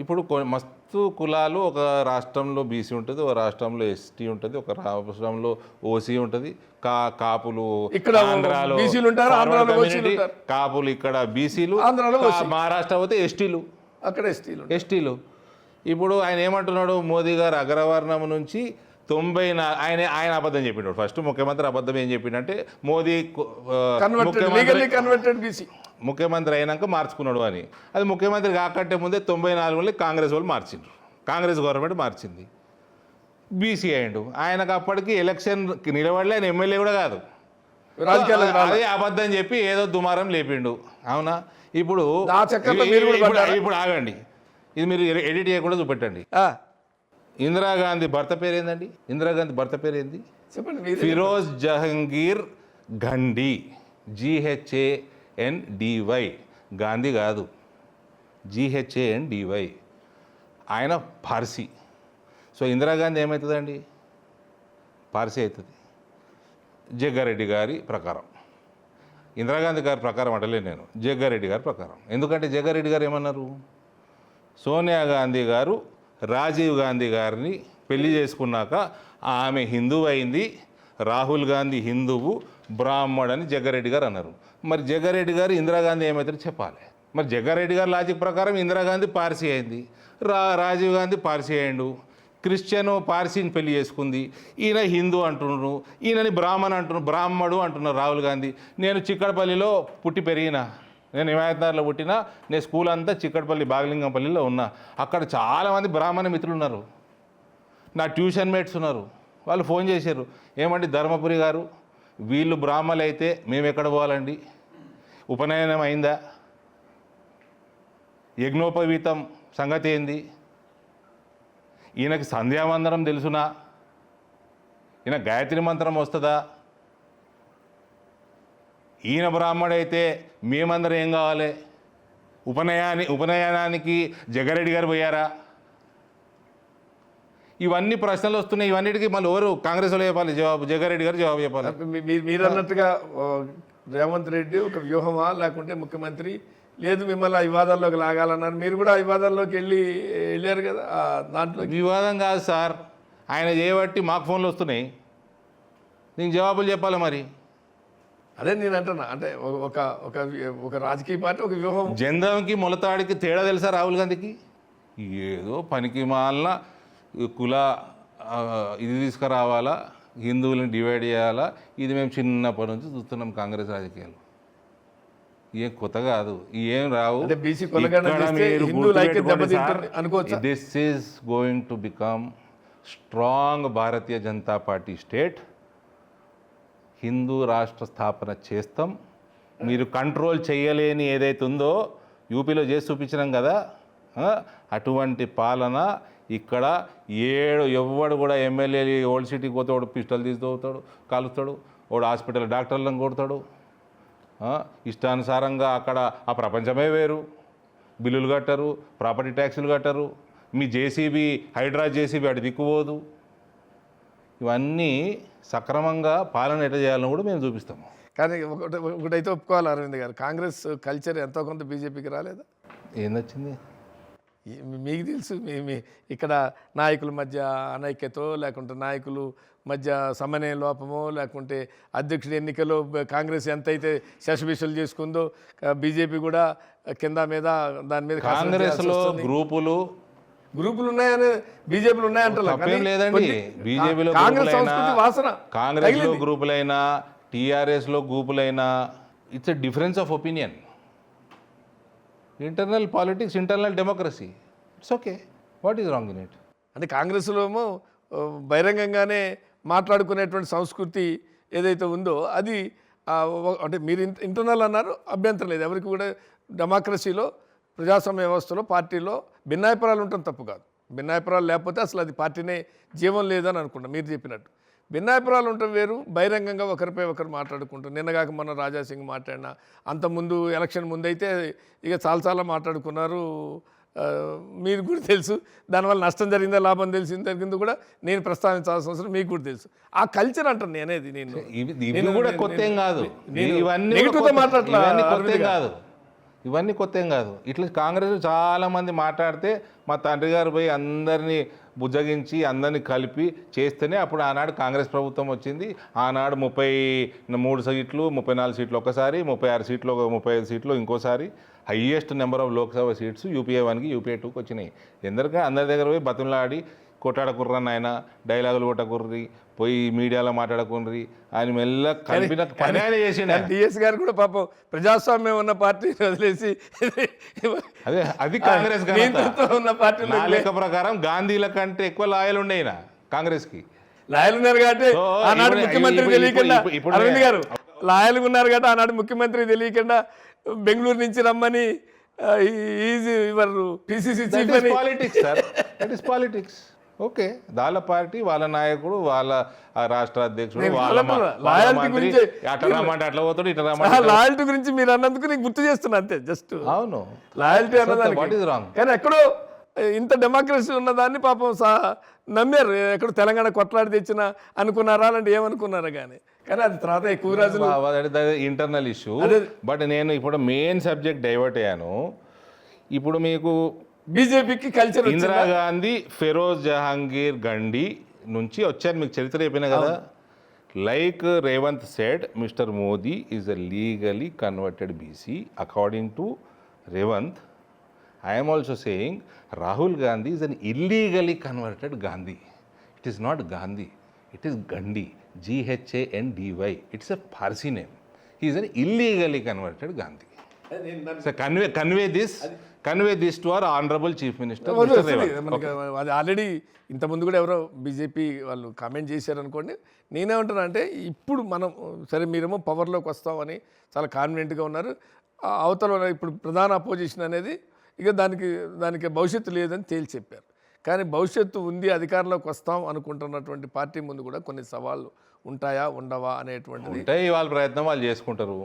ఇప్పుడు మస్తు కులాలు, ఒక రాష్ట్రంలో బీసీ ఉంటుంది, ఒక రాష్ట్రంలో ఎస్టీ ఉంటుంది, ఒక రాష్ట్రంలో ఓసీ ఉంటుంది, కాపులు ఇక్కడ ఆంధ్రాలో కాపులు, ఇక్కడ బీసీలు, మహారాష్ట్ర పోతే ఎస్టీలు, అక్కడ ఎస్టీలు. ఇప్పుడు ఆయన ఏమంటున్నాడు, మోదీ గారు అగ్రవర్ణం నుంచి 90 ఆయన అబద్ధం చెప్పిండు. ఫస్ట్ ముఖ్యమంత్రి అబద్ధం ఏం చెప్పిండంటే మోదీ కన్వర్టెడ్ బీసీ ముఖ్యమంత్రి అయినాక మార్చుకున్నాడు అని. అది ముఖ్యమంత్రి కాకంటే ముందే 94 కాంగ్రెస్ వాళ్ళు మార్చిండ్రు, కాంగ్రెస్ గవర్నమెంట్ మార్చింది, బీసీ అయ్యిండు. ఆయనకు అప్పటికి ఎలక్షన్ నిలబడలే, ఆయన ఎమ్మెల్యే కూడా కాదు, అదే అబద్ధం చెప్పి ఏదో దుమారం లేపిండు. అవునా? ఇప్పుడు ఇప్పుడు ఆగండి, ఇది మీరు ఎడిట్ చేయకుండా చూపెట్టండి. ఇందిరాగాంధీ భర్త పేరు ఏందండి? ఇందిరాగాంధీ భర్త పేరు ఏంది? చెప్పండి. ఫిరోజ్ జహంగీర్ ఘండి, GHANDY, గాంధీ కాదు, GHANDY. ఆయన పార్సీ. సో ఇందిరాగాంధీ ఏమవుతుందండి? పార్సీ అవుతుంది. జగ్గారెడ్డి గారి ప్రకారం, ఇందిరాగాంధీ గారి ప్రకారం అంటలేదు నేను, జగ్గారెడ్డి గారి ప్రకారం. ఎందుకంటే జగ్గారెడ్డి గారు ఏమన్నారు, సోనియా గాంధీ గారు రాజీవ్ గాంధీ గారిని పెళ్లి చేసుకున్నాక ఆమె హిందువు అయింది, రాహుల్ గాంధీ హిందువు, బ్రాహ్మణ్ అని జగ్గారెడ్డి గారు అన్నారు. మరి జగ్గారెడ్డి గారు ఇందిరాగాంధీ ఏమవుతారో చెప్పాలి. మరి జగ్గారెడ్డి గారి లాజిక్ ప్రకారం ఇందిరాగాంధీ పార్సీ అయింది, రాజీవ్ గాంధీ పార్సీ అయ్యిండు, క్రిస్టియన్ పార్సీని పెళ్లి చేసుకుంది, ఈయన హిందూ అంటున్నారు, ఈయనని బ్రాహ్మడు అంటున్నారు రాహుల్ గాంధీ. నేను చిక్కడపల్లిలో పుట్టి పెరిగిన, నేను హిమాయత్నగర్లో పుట్టిన, నేను స్కూల్ అంతా చిక్కడపల్లి బాగలింగంపల్లిలో ఉన్నా. అక్కడ చాలామంది బ్రాహ్మణ మిత్రులు ఉన్నారు, నా ట్యూషన్ మేట్స్ ఉన్నారు. వాళ్ళు ఫోన్ చేశారు, ఏమండి ధర్మపురి గారు, వీళ్ళు బ్రాహ్మణులు అయితే మేము ఎక్కడ పోవాలండి? ఉపనయనం అయిందా? యజ్ఞోపవీతం సంగతి ఏంది? ఈయనకి సంధ్యావందనం తెలుసునా? ఈయన గాయత్రి మంత్రం వస్తుందా? ఈయన బ్రాహ్మడైతే మేమందరం ఏం కావాలి? ఉపనయనానికి జగ్గారెడ్డి గారు పోయారా? ఇవన్నీ ప్రశ్నలు వస్తున్నాయి. ఇవన్నిటికీ మళ్ళీ ఎవరు? కాంగ్రెస్ వాళ్ళు చెప్పాలి జవాబు, జగ్గారెడ్డి గారు జవాబు చెప్పాలి. మీరు అన్నట్టుగా రేవంత్ రెడ్డి ఒక వ్యూహమా, లేకుంటే ముఖ్యమంత్రి లేదు మిమ్మల్ని ఆ వివాదాల్లోకి లాగాలన్నారు, మీరు కూడా ఆ వివాదాల్లోకి వెళ్ళారు కదా. దాంట్లో వివాదం కాదు సార్, ఆయన చేయబట్టి మాకు ఫోన్లు వస్తున్నాయి, నీకు జవాబులు చెప్పాలి. మరి అదే నేను అంటున్నా, అంటే ఒక ఒక ఒక రాజకీయ పార్టీ ఒక వ్యూహం. జందంకి మొలతాడికి తేడా తెలుసా రాహుల్ గాంధీకి? ఏదో పనికి మాలిన కుల ఇది తీసుకురావాలా, హిందువులను డివైడ్ చేయాలా, ఇది మేము చిన్నప్పటి నుంచి చూస్తున్నాం కాంగ్రెస్ రాజకీయాలు. ఏం కొత్త కాదు, ఏం రావు. This is going to become strong Bharatiya Janata Party state. హిందూ రాష్ట్ర స్థాపన చేస్తాం. మీరు కంట్రోల్ చేయలేని ఏదైతే ఉందో యూపీలో చేసి చూపించినాం కదా, అటువంటి పాలన ఇక్కడ ఎవడు కూడా ఎమ్మెల్యే ఓల్డ్ సిటీకి పోతే వాడు పిస్టల్ తీసుకోతాడు, కాలుస్తాడు, వాడు హాస్పిటల్ డాక్టర్లను కొడతాడు, ఇష్టానుసారంగా అక్కడ ఆ ప్రపంచమే వేరు. బిల్లులు కట్టరు, ప్రాపర్టీ ట్యాక్సులు కట్టరు, మీ జేసీబీ హైడ్రా జేసీబీ అటు దిక్కుపోదు. ఇవన్నీ సక్రమంగా పాలన ఎట్లా చేయాలని కూడా మేము చూపిస్తాము. కానీ ఒకటైతే ఒప్పుకోవాలి అరవింద్ గారు, కాంగ్రెస్ కల్చర్ ఎంతో కొంత బీజేపీకి రాలేదా? ఏం నచ్చింది మీకు తెలుసు. ఇక్కడ నాయకుల మధ్య అనైక్యతో, లేకుంటే నాయకులు మధ్య సమన్వయ లోపమో, లేకుంటే అధ్యక్షుడి ఎన్నికలో కాంగ్రెస్ ఎంతైతే శశబిషలు చేసుకుందో బీజేపీ కూడా కింద మీద దాని మీద కాంగ్రెస్లో గ్రూపులు ఉన్నాయని బీజేపీలు ఉన్నాయంటే లేదండి. బీజేపీలో కాంగ్రెస్లో గ్రూపులైనా టీఆర్ఎస్లో గ్రూపులైనా it's a difference of opinion. Internal politics, internal democracy, it's okay. What is wrong in it? అంటే కాంగ్రెస్లో ఏమో బహిరంగంగానే మాట్లాడుకునేటువంటి సంస్కృతి ఏదైతే ఉందో అది అంటే మీరు ఇంటర్నల్ అన్నారు, అభ్యంతరం లేదు. ఎవరికి కూడా డెమోక్రసీలో, ప్రజాస్వామ్య వ్యవస్థలో, పార్టీలో భిన్నాభిప్రాయాలు ఉండటం తప్పు కాదు. భిన్నాభిప్రాయాలు లేకపోతే అసలు అది పార్టీనే జీవం లేదని అనుకుంటాం. మీరు చెప్పినట్టు భిన్నాభిప్రాయాలు ఉండటం వేరు, బహిరంగంగా ఒకరిపై ఒకరు మాట్లాడుకుంటారు. నిన్నగాక మొన్న రాజాసింగ్ మాట్లాడిన, అంతకుముందు ఎలక్షన్ ముందైతే ఇక చాలా మాట్లాడుకున్నారు. మీకు కూడా తెలుసు, దానివల్ల నష్టం జరిగిందా లాభం జరిగిందో కూడా నేను ప్రస్తావించాల్సిన అవసరం మీకు కూడా తెలుసు. ఆ కల్చర్ అంటాను నేనేది. నేను కూడా కొత్త ఏం కాదు, ఇవన్నీ కొత్త ఏం కాదు. ఇట్లా కాంగ్రెస్ చాలామంది మాట్లాడితే మా తండ్రి గారు పోయి అందరినీ బుజ్జగించి అందరినీ కలిపి చేస్తేనే అప్పుడు ఆనాడు కాంగ్రెస్ ప్రభుత్వం వచ్చింది. ఆనాడు 33 సీట్లు, 34 సీట్లు ఒకసారి, 36 సీట్లు, 35 సీట్లు ఇంకోసారి, highest number of Lok Sabha seats UPA 1కి యూపీఏ 2కి వచ్చినాయి. ఎందరికీ అందరి దగ్గర పోయి బతిమలాడి కొట్టాడకుర్రని ఆయన డైలాగులు కొట్టకుర్రి, పోయి మీడియాలో మాట్లాడకుర్రి, ఆయన మెల్ల కలిపిన పని ఆయన చేసిండు. టీఎస్ గారు కూడా పాపం ప్రజాస్వామ్యం ఉన్న పార్టీని వదిలేసి అదే అది కాంగ్రెస్ నియంత్రణతో ఉన్న పార్టీ నా లెక్క ప్రకారం గాంధీల కంటే ఎక్కువ లాయలు ఉండే ఆయన కాంగ్రెస్కి. లాయలు ఉన్నారు కాబట్టి సో ఆనాడు ఇప్పుడు- ముఖ్యమంత్రి ఇప్పుడు- తెలియకుండా ఇప్పుడు- అరవింద్ గారు లాయలు ఉన్నారు కాబట్టి ఆనాడు ముఖ్యమంత్రి తెలియకుండా బెంగళూరు నుంచి రమ్మని ఈజీ ఇవ్వరు పిసిసి చీఫ్ అని. Politics sir, that is politics. Okay, వాళ్ళ పార్టీ, వాళ్ళ నాయకుడు, వాళ్ళ ఆ రాష్ట్ర అధ్యక్షుడు, వాళ్ళ లాయల్టీ గురించి అట్లా రమ్మంటే అట్లా పోతాడు, ఇట్లా రమ్మంటే లాయల్టీ గురించి మీరు అన్నందుకు నీకు గుర్తు చేస్తున్నా అంతే. జస్ట్ అవును. లాయల్టీ వాట్ అన్నదానికి ఈస్ రాంగ్? కానీ ఎక్కడో ఇంత డెమోక్రసీ ఉన్నదాన్ని పాపం నమ్మారు. ఎక్కడో తెలంగాణ కొట్లాడి తెచ్చిన అనుకున్నారా అలాంటి ఏమనుకున్నారా కానీ అది తర్వాత ఎక్కువ రోజులు ఇంటర్నల్ ఇష్యూ. బట్ నేను ఇప్పుడు మెయిన్ సబ్జెక్ట్ డైవర్ట్ అయ్యాను. ఇప్పుడు మీకు బీజేపీకి కల్చర్ ఇందిరాగాంధీ, ఫెరోజ్ జహాంగీర్ గండి నుంచి వచ్చారు, మీకు చరిత్ర అయిపోయినా కదా. Like Revanth said, mister Modi is a legally converted BC according to Revanth. I am also saying Rahul Gandhi is an illegally converted Gandhi. It is not Gandhi, it is Gandhi, Ghandy. It's a Parsi name. He is an illegally converted Gandhi. So convey this to our honorable Chief Minister. Mr. Revanth. అది already ఇంతకుముందు కూడా ఎవరో BJP వాళ్ళు comment చేశారనుకోండి. నేనేమంటున్నా అంటే ఇప్పుడు మనం సరే మీరేమో పవర్లోకి వస్తామని చాలా కాన్ఫిడెంట్గా ఉన్నారు. అవతల ఇప్పుడు ప్రధాన అపోజిషన్ అనేది ఇక దానికి భవిష్యత్తు లేదని తేల్చి చెప్పారు. కానీ భవిష్యత్తు ఉంది, అధికారంలోకి వస్తాం అనుకుంటున్నటువంటి పార్టీ ముందు కూడా కొన్ని సవాళ్ళు ఉంటాయా ఉండవా అనేటువంటిది ఉంటాయి. వాళ్ళ ప్రయత్నం వాళ్ళు చేసుకుంటారు.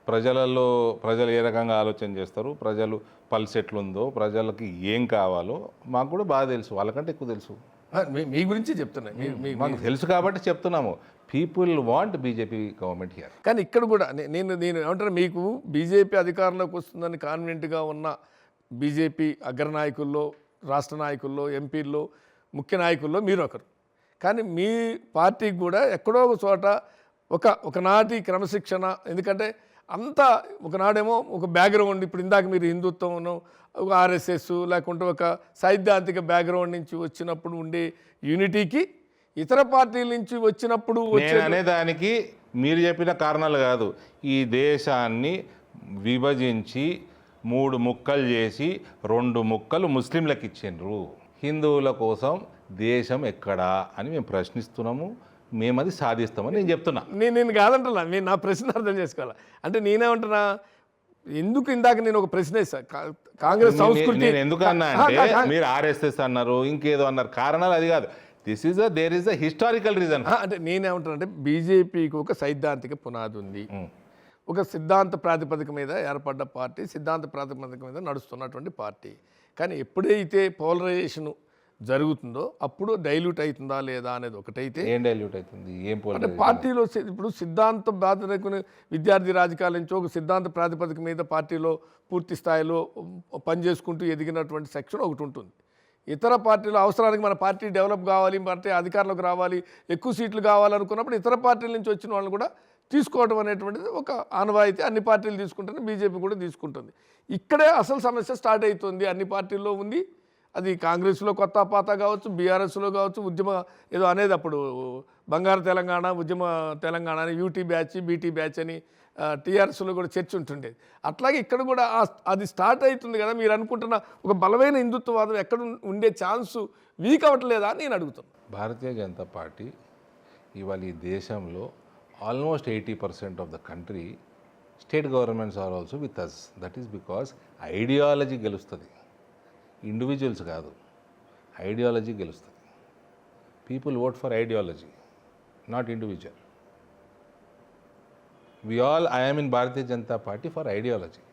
ప్రజలు ఏ రకంగా ఆలోచన చేస్తారు, ప్రజలు పల్స్ ఎట్లుందో, ప్రజలకి ఏం కావాలో మాకు కూడా బాగా తెలుసు, వాళ్ళకంటే ఎక్కువ తెలుసు. మీ గురించి చెప్తున్నాను, మాకు తెలుసు కాబట్టి చెప్తున్నాము. People want BJP government here. కానీ ఇక్కడ కూడా నేను ఏమంటారు, మీకు బీజేపీ అధికారంలోకి వస్తుందని కాన్ఫిడెంట్గా ఉన్న బీజేపీ అగ్రనాయకుల్లో, రాష్ట్ర నాయకుల్లో, ఎంపీల్లో, ముఖ్య నాయకుల్లో మీరు ఒకరు. కానీ మీ పార్టీకి కూడా ఎక్కడో ఒక చోట ఒకనాటి క్రమశిక్షణ, ఎందుకంటే అంతా ఒకనాడేమో ఒక బ్యాక్గ్రౌండ్, ఇప్పుడు ఇందాక మీరు హిందుత్వం, ఒక ఆర్ఎస్ఎస్ లేకుంటే ఒక సైద్ధాంతిక బ్యాక్గ్రౌండ్ నుంచి వచ్చినప్పుడు ఉండే యూనిటీకి ఇతర పార్టీల నుంచి వచ్చినప్పుడు అనేదానికి మీరు చెప్పిన కారణాలు కాదు. ఈ దేశాన్ని విభజించి 3 ముక్కలు చేసి 2 ముక్కలు ముస్లింలకు ఇచ్చిండ్రు. హిందువుల కోసం దేశం ఎక్కడా అని మేము ప్రశ్నిస్తున్నాము. మేము అది సాధిస్తామని నేను చెప్తున్నా. నేను కాదంటున్నా, మీరు నా ప్రశ్న అర్థం చేసుకోవాలి. అంటే నేనేమంటున్నా, ఎందుకు ఇందాక నేను ఒక ప్రశ్న వేస్తాను, కాంగ్రెస్ సంస్కృతి ఎందుకు అన్నా అంటే మీరు ఆర్ఎస్ఎస్ అన్నారు, ఇంకేదో అన్నారు. కారణాలు అది కాదు. There is a historical reason. అంటే నేనేమంటున్నా అంటే బీజేపీకి ఒక సైద్ధాంతిక పునాది ఉంది, ఒక సిద్ధాంత ప్రాతిపదిక మీద ఏర్పడ్డ పార్టీ, సిద్ధాంత ప్రాతిపదిక మీద నడుస్తున్నటువంటి పార్టీ. కానీ ఎప్పుడైతే పోలరైజేషన్ జరుగుతుందో అప్పుడు డైల్యూట్ అవుతుందా లేదా అనేది ఒకటైతే, ఏం డైల్యూట్ అవుతుంది, ఏం అంటే పార్టీలో ఇప్పుడు సిద్ధాంత ప్రాతిపదిక విద్యార్థి రాజకీయాల నుంచి ఒక సిద్ధాంత ప్రాతిపదిక మీద పార్టీలో పూర్తి స్థాయిలో పనిచేసుకుంటూ ఎదిగినటువంటి సెక్షన్ ఒకటి ఉంటుంది. ఇతర పార్టీల అవసరానికి మన పార్టీ డెవలప్ కావాలి, పార్టీ అధికారంలోకి రావాలి, ఎక్కువ సీట్లు కావాలనుకున్నప్పుడు ఇతర పార్టీల నుంచి వచ్చిన వాళ్ళని కూడా తీసుకోవడం అనేటువంటిది ఒక ఆనవాయితీ. అన్ని పార్టీలు తీసుకుంటుంది, బీజేపీ కూడా తీసుకుంటుంది. ఇక్కడే అసలు సమస్య స్టార్ట్ అవుతుంది. అన్ని పార్టీల్లో ఉంది అది. కాంగ్రెస్లో కొత్త పాత కావచ్చు, బీఆర్ఎస్లో కావచ్చు, ఉద్యమ ఏదో అనేది అప్పుడు బంగారు తెలంగాణ, ఉద్యమ తెలంగాణ అని యూటీ బ్యాచ్, బీటీ బ్యాచ్ అని టీఆర్ఎస్లో కూడా చర్చ ఉంటుండేది. అట్లాగే ఇక్కడ కూడా అది స్టార్ట్ అవుతుంది కదా. మీరు అనుకుంటున్న ఒక బలమైన హిందుత్వవాదం ఎక్కడ ఉండే ఛాన్సు వీక్ అవ్వట్లేదా అని నేను అడుగుతున్నాను. భారతీయ జనతా పార్టీ ఇవాళ ఈ దేశంలో almost 80% of the country state governments are also with us. That is because ideology గెలుస్తుంది, ఇండివిజువల్స్ కాదు. ఐడియాలజీ గెలుస్తుంది. People vote for ideology, not individual. I am in Bharatiya Janata Party for ideology.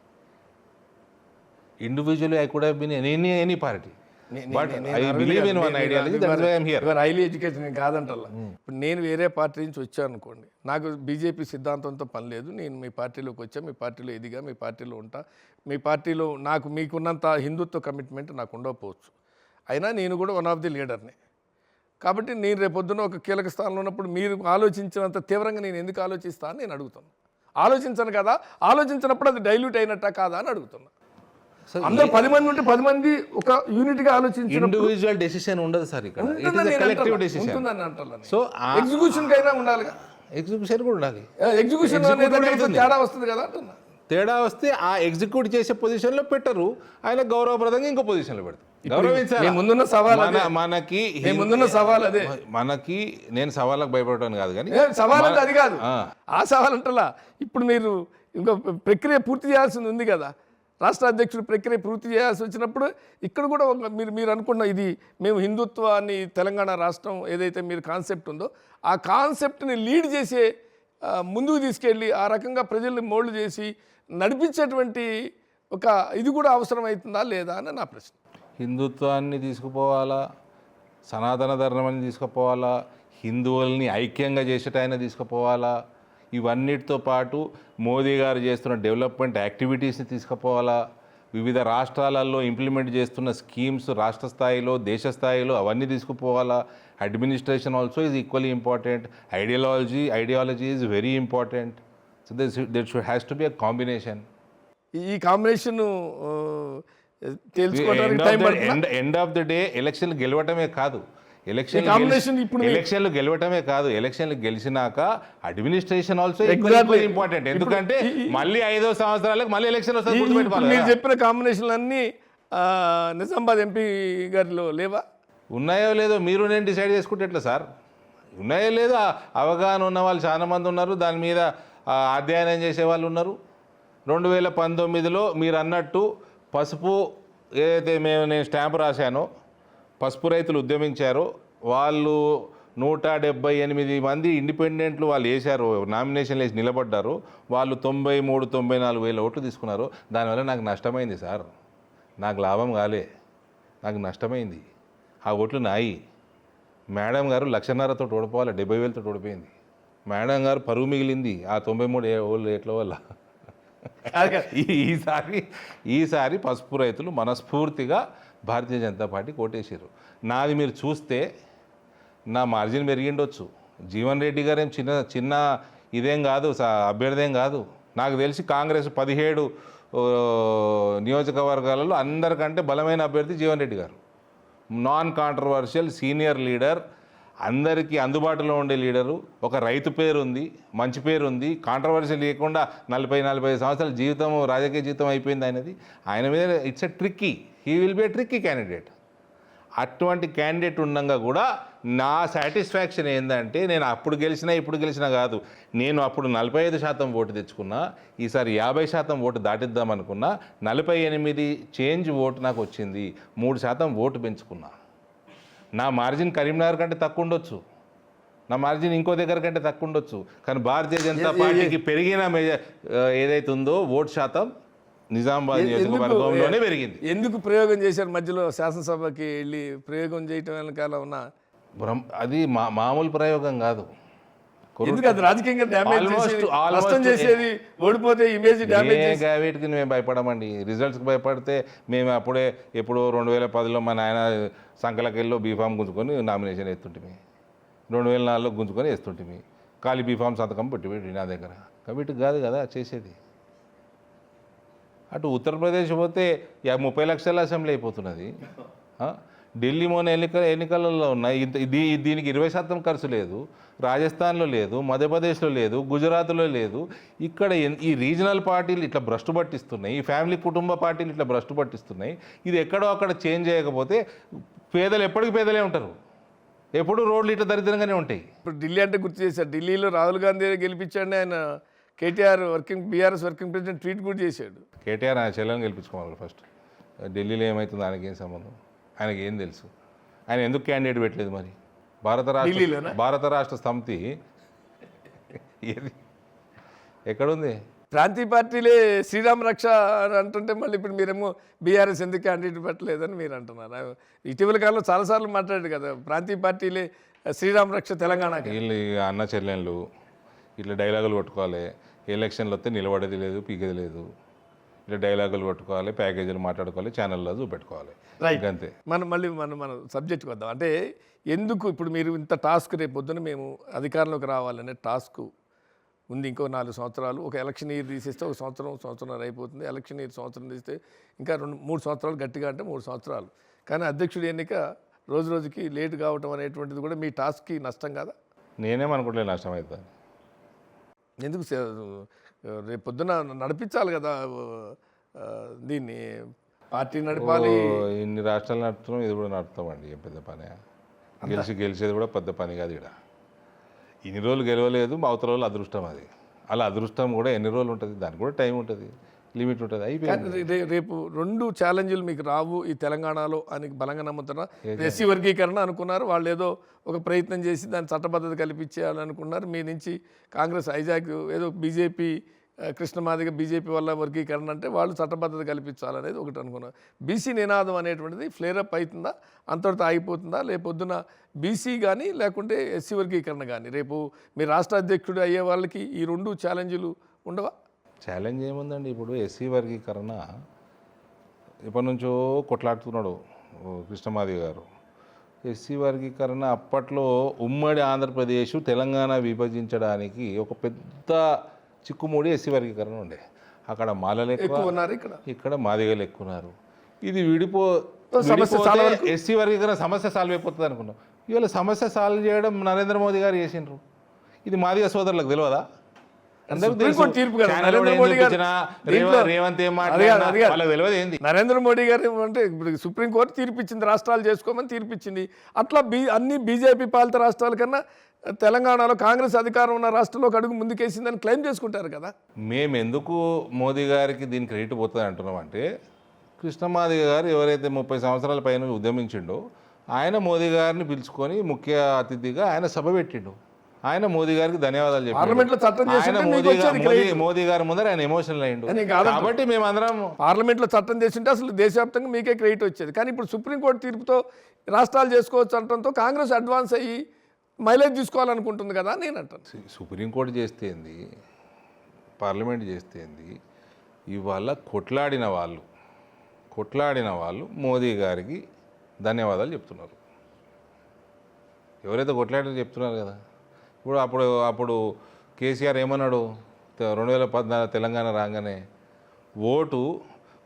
Individually, I could have been in any party. But I believe in one ideology, that's why I am here. You are highly educated, నేను కాదంటల్లా. ఇప్పుడు నేను వేరే party నుంచి వచ్చాను అనుకోండి, నాకు BJP సిద్ధాంతంతో పని లేదు. నేను మీ పార్టీలోకి వచ్చా, మీ పార్టీలో ఎదిగా, మీ పార్టీలో ఉంటా. మీ పార్టీలో మీకున్నంత హిందుత్వ కమిట్మెంట్ నాకు ఉండకపోవచ్చు. అయినా నేను కూడా వన్ ఆఫ్ ది లీడర్ని. కాబట్టి నేను రేపొద్దున ఒక కీలక స్థానంలో ఉన్నప్పుడు మీరు ఆలోచించినంత తీవ్రంగా నేను ఎందుకు ఆలోచిస్తా అని నేను అడుగుతాను. ఆలోచించను కదా, ఆలోచించినప్పుడు అది డైల్యూట్ అయినట్టా కాదా అని అడుగుతున్నా. సో అందరూ 10 మంది ఉంటే 10 మంది ఒక యూనిట్గా ఆలోచించిన ఇండివిజువల్ డెసిషన్ ఉండదు సార్ ఇక్కడ, ఇట్ ఇస్ కలెక్టివ్ డెసిషన్. ఉంటుందని అంటాను. సో ఎగ్జిక్యూషన్ కైనా ఉండాలిగా, ఎగ్జిక్యూషన్ కూడా ఉండాలి. ఎగ్జిక్యూషన్ తేడా వస్తుంది కదా అంటున్నా. తేడా వస్తే ఆ ఎగ్జిక్యూట్ చేసే పొజిషన్లో పెట్టరు, ఆయన గౌరవప్రదంగా ఇంకో పొజిషన్లో పెడతారు. గౌరవించాలి. ముందున్న సవాల్ మనకి ముందున్న సవాల్ అదే. మనకి నేను సవాళ్ళకు భయపడటాను కాదు, కానీ సవాల్ అంటే అది కాదు, ఆ సవాల్ అంటలా. ఇప్పుడు మీరు ఇంకో ప్రక్రియ పూర్తి చేయాల్సింది ఉంది కదా, రాష్ట్ర అధ్యక్షుడు ప్రక్రియ పూర్తి చేయాల్సి వచ్చినప్పుడు ఇక్కడ కూడా మీరు అనుకున్న ఇది మేము హిందుత్వాన్ని తెలంగాణ రాష్ట్రం ఏదైతే మీరు కాన్సెప్ట్ ఉందో ఆ కాన్సెప్ట్ని లీడ్ చేసే ముందుకు తీసుకెళ్ళి ఆ రకంగా ప్రజల్ని మోల్డ్ చేసి నడిపించేటువంటి ఒక ఇది కూడా అవసరం అవుతుందా లేదా అని నా ప్రశ్న. హిందుత్వాన్ని తీసుకుపోవాలా, సనాతన ధర్మాన్ని తీసుకుపోవాలా, హిందువుల్ని ఐక్యంగా చేసేటైనా తీసుకుపోవాలా, ఇవన్నిటితో పాటు మోదీ గారు చేస్తున్న డెవలప్మెంట్ యాక్టివిటీస్ని తీసుకుపోవాలా, వివిధ రాష్ట్రాలలో ఇంప్లిమెంట్ చేస్తున్న స్కీమ్స్ రాష్ట్ర స్థాయిలో దేశ స్థాయిలో అవన్నీ తీసుకుపోవాలా. Administration also is equally important, ideology is very important. So that has to be a combination. ఈ కాంబినేషన్ తెలుసుకోవడానికి టైం పడుతుందా? ఎండ్ ఆఫ్ ద డే ఎలక్షన్లు గెలవటమే కాదు, ఎలక్షన్లు గెలవటమే కాదు, ఎలక్షన్లు గెలిచినాక అడ్మినిస్ట్రేషన్ ఆల్సో ఇంపార్టెంట్. ఎందుకంటే మళ్ళీ 5 సంవత్సరాలకు మళ్ళీ ఎలక్షన్ వస్తుంది. మీరు చెప్పిన కాంబినేషన్లు అన్నీ నిజామాబాద్ ఎంపీ గారిలో లేవా? ఉన్నాయో లేదో మీరు నేను డిసైడ్ చేసుకుంటే ఎట్లా సార్? ఉన్నాయో లేదో అవగాహన ఉన్న వాళ్ళు చాలా మంది ఉన్నారు, దాని మీద అధ్యయనం చేసే వాళ్ళు ఉన్నారు. 2019లో మీరు అన్నట్టు పసుపు ఏదైతే నేను స్టాంపు రాశానో, పసుపు రైతులు ఉద్యమించారో, వాళ్ళు 178 మంది ఇండిపెండెంట్లు వాళ్ళు వేశారు, నామినేషన్లు వేసి నిలబడ్డారు, వాళ్ళు 93-94 వేల ఓట్లు తీసుకున్నారు. దానివల్ల నాకు నష్టమైంది సార్, నాకు లాభం కాలే, నాకు నష్టమైంది. ఆ ఓట్లు నాయి. మేడం గారు 1,50,000తో ఓడిపోవాలి, 70,000తో ఓడిపోయింది. మేడం గారు పరువు మిగిలింది ఆ 93 ఏట్ల వల్ల. ఈసారి పసుపు రైతులు మనస్ఫూర్తిగా భారతీయ జనతా పార్టీకి ఓటేసారు. నాది మీరు చూస్తే నా మార్జిన్ పెరిగిండొచ్చు. జీవన్ రెడ్డి గారు ఏం చిన్న ఇదేం కాదు, అభ్యర్థేం కాదు. నాకు తెలిసి కాంగ్రెస్ 17 నియోజకవర్గాలలో అందరికంటే బలమైన అభ్యర్థి జీవన్ రెడ్డి గారు. నాన్ కాంట్రవర్షియల్ సీనియర్ లీడర్, అందరికీ అందుబాటులో ఉండే లీడరు, ఒక రైతు పేరు ఉంది, మంచి పేరు ఉంది, కాంట్రవర్సీ లేకుండా 40-45 సంవత్సరాల జీవితం, రాజకీయ జీవితం అయిపోయింది ఆయనది. ఆయన మీద it's a tricky, he will be a tricky candidate. అటువంటి క్యాండిడేట్ ఉండగా కూడా నా సాటిస్ఫాక్షన్ ఏంటంటే, నేను అప్పుడు గెలిచినా ఇప్పుడు గెలిచినా కాదు, నేను అప్పుడు 45% ఓటు తెచ్చుకున్నా, ఈసారి 50% ఓటు దాటిద్దామనుకున్నా, 48 చేంజ్ ఓటు నాకు వచ్చింది, 3% ఓటు పెంచుకున్నా. నా మార్జిన్ కరీంనగర్ కంటే తక్కువ ఉండొచ్చు, నా మార్జిన్ ఇంకో దగ్గర కంటే తక్కువ ఉండొచ్చు, కానీ భారతీయ జనతా పార్టీకి పెరిగిన ఏదైతే ఉందో ఓటు శాతం నిజామాబాద్ నియోజకవర్గంలోనే పెరిగింది. ఎందుకు ప్రయోగం చేశారు మధ్యలో? శాసనసభకి వెళ్ళి ప్రయోగం చేయటం వెనకాల ఉన్న అది మామూలు ప్రయోగం కాదు. రాజకీయంగా నష్టం చేసేది, ఓడిపోతే ఇమేజ్ డ్యామేజ్. వీటికి మేము భయపడమండి, రిజల్ట్స్కి భయపడితే మేము అప్పుడే ఎప్పుడో 2010లో మా నాయన సంకలకెళ్ళలో బీఫామ్ గుంజుకొని నామినేషన్ వేస్తుంటిమి, 2004లో గుంజుకొని వేస్తుంటిమి, ఖాళీ బీఫామ్ సంతకం పెట్టి నా దగ్గర. కాబట్టి కాదు కదా చేసేది. అటు ఉత్తరప్రదేశ్ పోతే 30 లక్షల అసెంబ్లీ అయిపోతున్నది. ఢిల్లీ మొన్న ఎన్నికలలో ఉన్నాయి, దీనికి 20% ఖర్చు లేదు. రాజస్థాన్లో లేదు, మధ్యప్రదేశ్లో లేదు, గుజరాత్లో లేదు. ఇక్కడ ఈ రీజనల్ పార్టీలు ఇట్లా భ్రష్టు పట్టిస్తున్నాయి, ఈ ఫ్యామిలీ కుటుంబ పార్టీలు ఇట్లా భ్రష్టు పట్టిస్తున్నాయి. ఇది ఎక్కడో అక్కడ చేంజ్ చేయకపోతే పేదలు ఎప్పటికీ పేదలే ఉంటారు, ఎప్పుడు రోడ్లు ఇట్లా దరిద్రంగానే ఉంటాయి. ఇప్పుడు ఢిల్లీ అంటే గుర్తు చేశారు, ఢిల్లీలో రాహుల్ గాంధీ గెలిపించండి, ఆయన KTR BRS working president tweet కూడా చేశాడు. కేటీఆర్ ఆయన చెల్లెని గెలిపించుకోవాలి ఫస్ట్. ఢిల్లీలో ఏమవుతుందో ఆయనకేం సంబంధం, ఆయనకి ఏం తెలుసు? ఆయన ఎందుకు క్యాండిడేట్ పెట్టలేదు మరి? భారత రాష్ట్ర సమితి ఏది ఎక్కడుంది? ప్రాంతీయ పార్టీలే శ్రీరామ్ రక్ష అని అంటుంటే మళ్ళీ ఇప్పుడు మీరేమో బీఆర్ఎస్ ఎందుకు క్యాండిడేట్ పెట్టలేదని మీరు అంటున్నారు. ఇటీవల కాలంలో చాలాసార్లు మాట్లాడారు కదా, ప్రాంతీయ పార్టీలే శ్రీరామ్ రక్ష తెలంగాణకి. వీళ్ళు అన్న చెల్లెళ్ళు ఇట్లా డైలాగులు కొట్టుకోవాలి, ఎలక్షన్లు వస్తే నిలబడేది లేదు, పీకేది లేదు, ఇట్లా డైలాగులు కొట్టుకోవాలి, ప్యాకేజీలు మాట్లాడుకోవాలి, ఛానల్లో చూపెట్టుకోవాలి, రైట్ అంతే. మన సబ్జెక్ట్కి వద్దాం. అంటే ఎందుకు ఇప్పుడు మీరు ఇంత టాస్క్ రేపు పొద్దున మేము అధికారంలోకి రావాలనే టాస్క్ ఉంది, ఇంకో 4 సంవత్సరాలు, ఒక ఎలక్షన్ ఇయర్ తీసేస్తే ఒక సంవత్సరం అయిపోతుంది, ఎలక్షన్ ఇయర్ సంవత్సరం తీస్తే ఇంకా 3 సంవత్సరాలు, గట్టిగా అంటే 3 సంవత్సరాలు. కానీ అధ్యక్షుడి ఎన్నిక రోజు రోజుకి లేట్ కావటం అనేటువంటిది కూడా మీ టాస్క్కి నష్టం కదా? నేనేమనుకుంటలే నష్టం అవుతుంది. ఎందుకు రేపు పొద్దున నడిపించాలి కదా దీన్ని, పార్టీ నడపాలి. ఇన్ని రాష్ట్రాలు నడుపుతున్నాం, ఇది కూడా నడుపుతామండి. ఏం పెద్ద పని? గెలిచేది కూడా పెద్ద పని కాదు. ఇక్కడ ఇన్ని రోజులు గెలవలేదు, అవతల రోజులు అదృష్టం. అది అలా అదృష్టం కూడా ఎన్ని రోజులు ఉంటుంది, దానికి కూడా టైం ఉంటుంది, లిమిట్ ఉంటుంది. అయిపోయింది. రేపు 2 ఛాలెంజ్లు మీకు రావు ఈ తెలంగాణలో అని బలంగా నమ్ముతున్నా. ఎస్సీ వర్గీకరణ అనుకున్నారు, వాళ్ళు ఏదో ఒక ప్రయత్నం చేసి దాని చట్టబద్ధత కల్పించేయాలనుకున్నారు. మీ నుంచి కాంగ్రెస్ హైజాక్ ఏదో బీజేపీ కృష్ణమాదిగా బీజేపీ వల్ల వర్గీకరణ అంటే వాళ్ళు చట్టబద్ధత కల్పించాలనేది ఒకటి అనుకున్నారు. బీసీ నినాదం అనేటువంటిది ఫ్లేరప్ అవుతుందా, అంతటితో ఆగిపోతుందా? రేపొద్దున బీసీ కానీ లేకుంటే ఎస్సీ వర్గీకరణ కానీ రేపు మీ రాష్ట్ర అధ్యక్షుడు అయ్యే వాళ్ళకి ఈ 2 ఛాలెంజ్లు ఉండవా? ఛాలెంజ్ ఏముందండి? ఇప్పుడు ఎస్సీ వర్గీకరణ ఎప్పటి నుంచో కొట్లాడుతున్నాడు కృష్ణమాది గారు. ఎస్సీ వర్గీకరణ అప్పట్లో ఉమ్మడి ఆంధ్రప్రదేశ్ తెలంగాణ విభజించడానికి ఒక పెద్ద చిక్కుముడి ఎస్సీ వర్గీకరణ ఉండే. అక్కడ మాలలు ఎక్కువ ఉన్నారు, ఇక్కడ మాదిగలు ఎక్కువ ఉన్నారు. ఇది ఎస్సీ వర్గీకరణ సమస్య సాల్వ్ అయిపోతుంది అనుకున్నాం. ఇవాళ సమస్య సాల్వ్ చేయడం నరేంద్ర మోదీ గారు చేసిండ్రు. ఇది మాదిగ సోదరులకు తెలియదా? నరేంద్ర మోడీ గారు అంటే ఇప్పుడు సుప్రీంకోర్టు తీర్పిచ్చింది, రాష్ట్రాలు చేసుకోమని తీర్పిచ్చింది. అట్లా అన్ని బీజేపీ పాలిత రాష్ట్రాల కన్నా తెలంగాణలో కాంగ్రెస్ అధికారం ఉన్న రాష్ట్రంలో ఒక అడుగు ముందుకేసిందని క్లెయిమ్ చేసుకుంటారు కదా. మేము ఎందుకు మోదీ గారికి దీని క్రెడిట్ పోతుంది అంటున్నాం అంటే, కృష్ణమాది గారు ఎవరైతే 30 సంవత్సరాల పైన ఉద్యమించిండో ఆయన మోదీ గారిని పిలుచుకొని ముఖ్య అతిథిగా ఆయన సభ పెట్టిండు. ఆయన మోదీ గారికి ధన్యవాదాలు చెప్పారు. మోదీ గారి ముందర ఆయన ఎమోషనల్ అయ్యిండు. కాబట్టి మేమందరం పార్లమెంట్లో చట్టం చేస్తుంటే అసలు దేశవ్యాప్తంగా మీకే క్రెడిట్ వచ్చేది. కానీ ఇప్పుడు సుప్రీంకోర్టు తీర్పుతో రాష్ట్రాలు చేసుకోవచ్చు అనడంతో కాంగ్రెస్ అడ్వాన్స్ అయ్యి మైలేజ్ తీసుకోవాలనుకుంటుంది కదా నేను అంటాను. సుప్రీంకోర్టు చేస్తేంది, పార్లమెంట్ చేస్తేంది, ఇవాళ కొట్లాడిన వాళ్ళు మోదీ గారికి ధన్యవాదాలు చెప్తున్నారు. ఎవరైతే కొట్లాడిన చెప్తున్నారు కదా. ఇప్పుడు అప్పుడు కేసీఆర్ ఏమన్నాడు 2014 తెలంగాణ రాగానే, ఓటు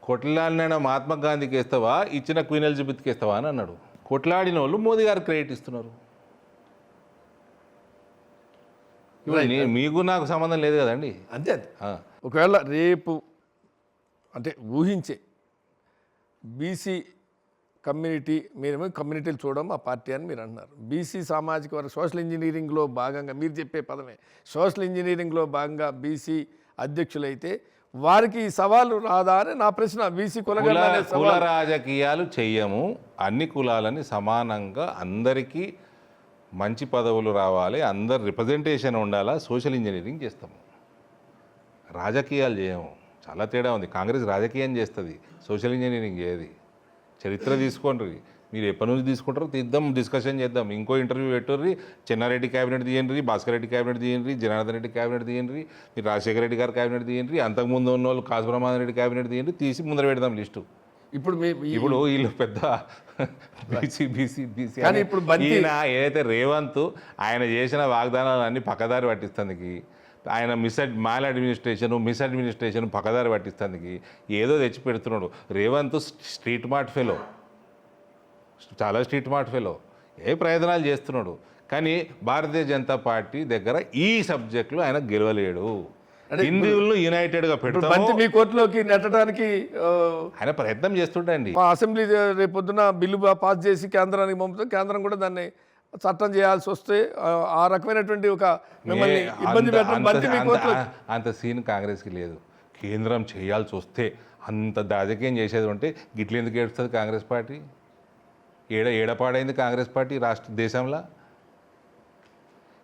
కొట్లాడిన మహాత్మా గాంధీకి వేస్తావా, ఇచ్చిన క్వీన్ ఎలిజబెత్కి వేస్తావా అని అన్నాడు. కొట్లాడిన వాళ్ళు మోదీ గారికి క్రెడిట్ ఇస్తున్నారు. మీకు నాకు సంబంధం లేదు కదండి. అంతే. ఒకవేళ రేపు అంటే ఊహించే బీసీ కమ్యూనిటీ, మీరేమో కమ్యూనిటీలు చూడడం ఆ పార్టీ అని మీరు అంటున్నారు. బీసీ సామాజిక వర్గ సోషల్ ఇంజనీరింగ్లో భాగంగా మీరు చెప్పే పదమే సోషల్ ఇంజనీరింగ్లో భాగంగా బీసీ అధ్యక్షులైతే వారికి సవాలు రాదా అని నా ప్రశ్న. బీసీ కుల రాజకీయాలు చెయ్యము, అన్ని కులాలని సమానంగా అందరికీ మంచి పదవులు రావాలి, అందరు రిప్రజెంటేషన్ ఉండాలా, సోషల్ ఇంజనీరింగ్ చేస్తాము, రాజకీయాలు చేయము. చాలా తేడా ఉంది. కాంగ్రెస్ రాజకీయం చేస్తుంది, సోషల్ ఇంజనీరింగ్ చేయదు. చరిత్ర తీసుకోండి, మీరు ఎప్పటి నుంచి తీసుకుంటారో తీద్దాం, డిస్కషన్ చేద్దాం. ఇంకో ఇంటర్వ్యూ పెట్టుర్రి, చెన్నారెడ్డి క్యాబినెట్ తీయండి, భాస్కర్ రెడ్డి క్యాబినెట్ తీయండి, జనార్దన్ రెడ్డి క్యాబినెట్ తీయండి, మీరు రాజశేఖర రెడ్డి గారు క్యాబినెట్ తీయండి, అంతకుముందు ఉన్న వాళ్ళు కాసుబ్రహ్మణ్య రెడ్డి క్యాబినెట్ తీయండి, తీసి ముందర పెడదాం లిస్టు. ఇప్పుడు వీళ్ళు పెద్ద బీసీ కానీ ఇప్పుడు ఈయన ఏదైతే రేవంత్ ఆయన చేసిన వాగ్దానాలన్నీ పక్కదారి పట్టిస్తానికి, ఆయన మాల్ అడ్మినిస్ట్రేషన్ పక్కదారి పట్టిస్తానికి ఏదో తెచ్చి పెడుతున్నాడు. రేవంత్ స్ట్రీట్ మార్ట్ ఫెలో, చాలా స్ట్రీట్ మార్ట్ ఫెలో, ఏ ప్రయత్నాలు చేస్తున్నాడు. కానీ భారతీయ జనతా పార్టీ దగ్గర ఈ సబ్జెక్టులో ఆయన గెలవలేడు. హిందువులను యునైటెడ్గా పెడతాం, మీ కోర్టులోకి నెట్టడానికి ఆయన ప్రయత్నం చేస్తుండండి. అసెంబ్లీ రేపొద్దున బిల్లు పాస్ చేసి కేంద్రానికి పంపుతాం, కేంద్రం కూడా దాన్ని చట్టం చేయాల్సి వస్తే ఆ రకమైనటువంటి ఒక మిమ్మల్ని ఇబ్బంది పెట్టడం అంత సీన్ కాంగ్రెస్కి లేదు. కేంద్రం చేయాల్సి వస్తే అంత రాజకీయం చేసేది ఉంటే గిట్ల ఎందుకు ఏడుస్తుంది కాంగ్రెస్ పార్టీ? ఏడపాడైంది కాంగ్రెస్ పార్టీ దేశంలో.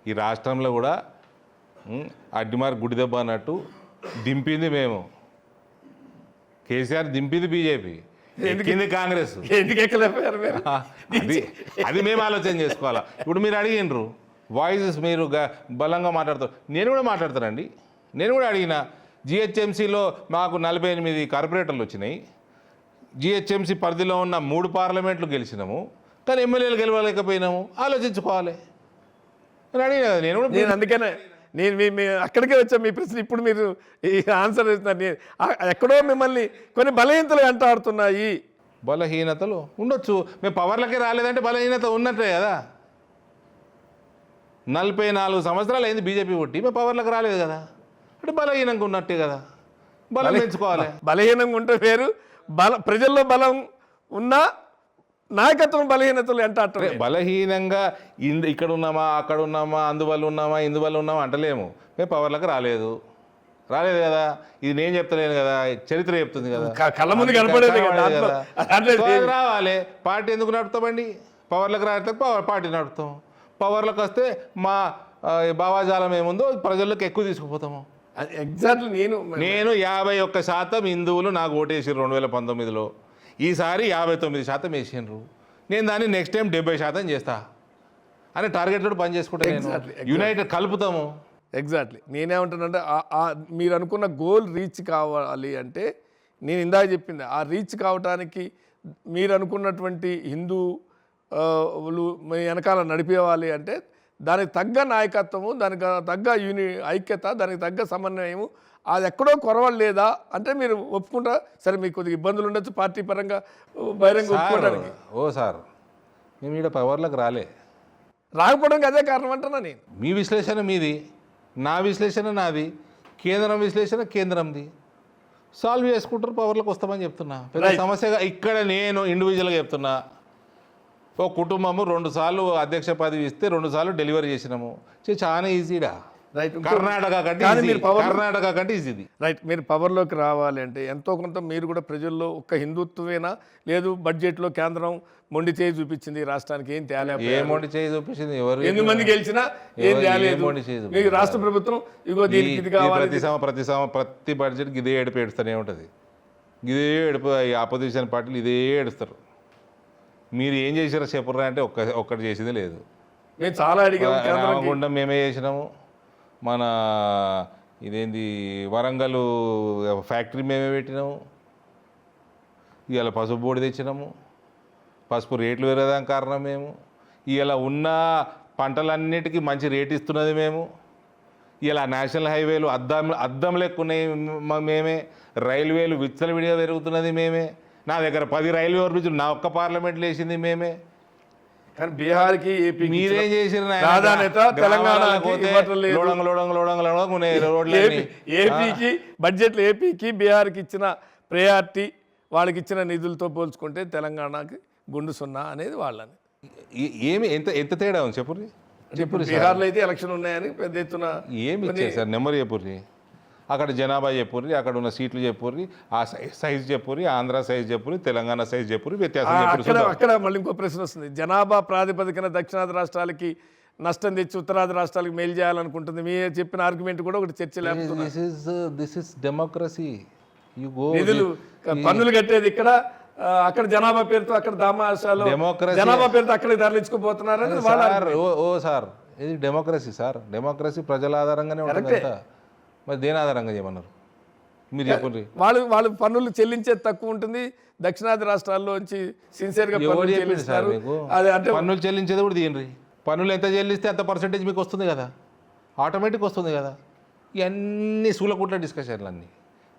ఈ రాష్ట్రంలో కూడా అడ్డిమార్ గుడి దెబ్బ అన్నట్టు దింపింది మేము. కేసీఆర్ దింపింది బీజేపీ, ఎక్కింది కాంగ్రెస్. అది మేము ఆలోచన చేసుకోవాలా. ఇప్పుడు మీరు అడిగినరు వాయిసెస్, మీరు బలంగా మాట్లాడతారు, నేను కూడా మాట్లాడతానండి. నేను కూడా అడిగిన, జిహెచ్ఎంసీలో మాకు 48 కార్పొరేటర్లు వచ్చినాయి, జిహెచ్ఎంసీ పరిధిలో ఉన్న 3 పార్లమెంట్లు గెలిచినాము, కానీ ఎమ్మెల్యేలు గెలవలేకపోయినాము, ఆలోచించుకోవాలి అని అడిగిన. నేను అందుకనే నేను మీ అక్కడికే వచ్చా మీ ప్రశ్న ఇప్పుడు మీరు ఈ ఆన్సర్ ఇస్తున్నారు. ఎక్కడో మిమ్మల్ని కొన్ని బలహీనతలు వెంటాడుతున్నాయి. బలహీనతలు ఉండొచ్చు. మేము పవర్లకే రాలేదంటే బలహీనత ఉన్నట్టే కదా. 44 సంవత్సరాలు అయింది బీజేపీ పుట్టి, మేము పవర్లకు రాలేదు కదా, అంటే బలహీనంగా ఉన్నట్టే కదా. బలం పెంచుకోవాలి. బలహీనంగా ఉంటే వేరు, ప్రజల్లో బలం ఉన్నా నాయకత్వం బలహీనతలు వెంటాడటం. బలహీనంగా ఇక్కడ ఉన్నామా, అక్కడ ఉన్నామా, అందువల్ల ఉన్నామా, ఇందువల్ల ఉన్నామా అంటలేము. మేము పవర్లకు రాలేదు కదా. ఇది నేను చెప్తలేను కదా, చరిత్ర చెప్తుంది కదా. కళ్ళ ముందు కనపడేది కదా. రావాలి. పార్టీ ఎందుకు నడుపుతామండి? పవర్లకు రాకపోతే పార్టీ నడుపుతాం. పవర్లకు వస్తే మా భావాజాలం ఏముందో ప్రజల్లోకి ఎక్కువ తీసుకుపోతాము. ఎగ్జాక్ట్లీ. నేను 51% హిందువులు నాకు ఓటేసారు 2019లో. ఈసారి 59% వేసిండ్రు. నేను దాన్ని నెక్స్ట్ టైం 70% చేస్తా అని టార్గెట్ తోటి పని చేసుకుంటా. యునైటెడ్ కలుపుతాము. ఎగ్జాక్ట్లీ. నేనేమంటానంటే మీరు అనుకున్న గోల్ రీచ్ కావాలి అంటే నేను ఇందాక చెప్పింది, ఆ రీచ్ కావడానికి మీరు అనుకున్నటువంటి హిందూలు మీ వెనకాల నడిపేవాలి అంటే దానికి తగ్గ నాయకత్వము, దానికి తగ్గ ఐక్యత, దానికి తగ్గ సమన్వయము, అది ఎక్కడో కొరవలేదా అంటే మీరు ఒప్పుకుంటా. సరే మీకు కొద్దిగా ఇబ్బందులు ఉండొచ్చు పార్టీ పరంగా బహిరంగ ఒప్పుకోవడానికి. సార్ మేము ఇక్కడ పవర్లకు రాకపోవడానికి అదే కారణం అంటున్నా నేను. మీ విశ్లేషణ మీది, నా విశ్లేషణ నాది, కేంద్రం విశ్లేషణ కేంద్రంది. సాల్వ్ చేసుకుంటారు, పవర్లకు వస్తామని చెప్తున్నా. పెద్ద సమస్యగా ఇక్కడ నేను ఇండివిజువల్గా చెప్తున్నా. ఓ కుటుంబము 2 సార్లు అధ్యక్ష పదవి ఇస్తే 2 సార్లు డెలివరీ చేసినాము. చాలా ఈజీడా. రైట్. కర్ణాటక కంటే ఈజీ. రైట్. మీరు పవర్లోకి రావాలి అంటే ఎంతో కొంత మీరు కూడా ప్రజల్లో ఒక్క హిందుత్వమేనా, లేదు బడ్జెట్లో కేంద్రం మొండి చేయి చూపించింది రాష్ట్రానికి, ఏం తేలేదు. ఏ మొండి చేయి చూపించింది? ఎవరు 8 మంది గెలిచినా ఏం తేలేదు. మీకు రాష్ట్ర ప్రభుత్వం ఇగో దీనికి ఇది కావాలి. ప్రతి బడ్జెట్ ఇదే ఏడుపు ఏడుస్తూనే ఉంటుంది. ఇదే ఏడుపు. ఆపోజిషన్ పార్టీలు ఇదే ఏడుస్తారు. మీరు ఏం చేసారో చెప్పుర్రా అంటే ఒక్కటి చేసింది లేదు. మేము చాలా అడిగాము. రామగుండం మేమే చేసినాము. మన ఇదేంది వరంగల్ ఫ్యాక్టరీ మేమే పెట్టినాము. ఇవాళ పసుపు బోర్డు తెచ్చినాము. పసుపు రేట్లు పెరగడానికి కారణం మేము. ఇవాళ ఉన్న పంటలన్నిటికీ మంచి రేట్ ఇస్తున్నది మేము. ఇలా నేషనల్ హైవేలు అద్దం లెక్కున్నాయి మేమే. రైల్వేలు విచ్చలవిడిగా పెరుగుతున్నది మేమే. నా దగ్గర 10 రైల్వే ఓవర్బ్రిడ్జ్ నా ఒక్క పార్లమెంట్లో వేసింది మేమే. కానీ బీహార్కి ఏపీ మీరేం చేసిన ఏపీకి బడ్జెట్లో ఏపీకి బీహార్కి ఇచ్చిన ప్రయారిటీ, వాళ్ళకి ఇచ్చిన నిధులతో పోల్చుకుంటే తెలంగాణకి గుండు 0 అనేది వాళ్ళని. ఏమి ఎంత తేడా ఉంది చెప్పుర్రి. బీహార్లో అయితే ఎలక్షన్ ఉన్నాయని పెద్ద ఎత్తున ఏమి ఇచ్చారు సార్? నెంబర్ చెప్పుర్రి. అక్కడ జనాభా చెప్పుర్రి, అక్కడ ఉన్న సీట్లు చెప్పుర్రి, ఆ సైజ్ చెప్పుర్రి, ఆంధ్ర సైజ్ చెప్పుర్రి, తెలంగాణ సైజ్ చెప్పుర్రి, వ్యత్యాసం చెప్పుర్రి. అక్కడ మళ్ళీ ఇంకో ప్రశ్న వస్తుంది. జనాభా ప్రాతిపదికన దక్షిణాది రాష్ట్రాలకి నష్టం తెచ్చి ఉత్తరాది రాష్ట్రాలకు మేలు చేయాలనుకుంటుంది. మీరు చెప్పిన ఆర్గ్యుమెంట్ కూడా ఒకటి చర్చ లేకపోతే దిస్ ఇస్ డెమోక్రసీ. నిధులు పన్నులు కట్టేది ఇక్కడ, అక్కడ జనాభా పేరుతో అక్కడ దామాషాలు జనాభా పేరుతో అక్కడికి తరలించుకుపోతున్నారు. సార్ ఇది డెమోక్రసీ సార్. డెమోక్రసీ ప్రజల ఆధారంగానే ఉంటుంది. మరి దేని ఆధారంగా చేయమన్నారు మీరు చెప్పండి. వాళ్ళు పన్నులు చెల్లించేది తక్కువ ఉంటుంది. దక్షిణాది రాష్ట్రాల్లోంచి సిన్సియర్గా పన్నులు చెల్లించేది కూడా తీయండి. పన్నులు ఎంత చెల్లిస్తే అంత పర్సెంటేజ్ మీకు వస్తుంది కదా, ఆటోమేటిక్ వస్తుంది కదా. ఇవన్నీ సూలకుట్ల డిస్కషన్లు అన్నీ.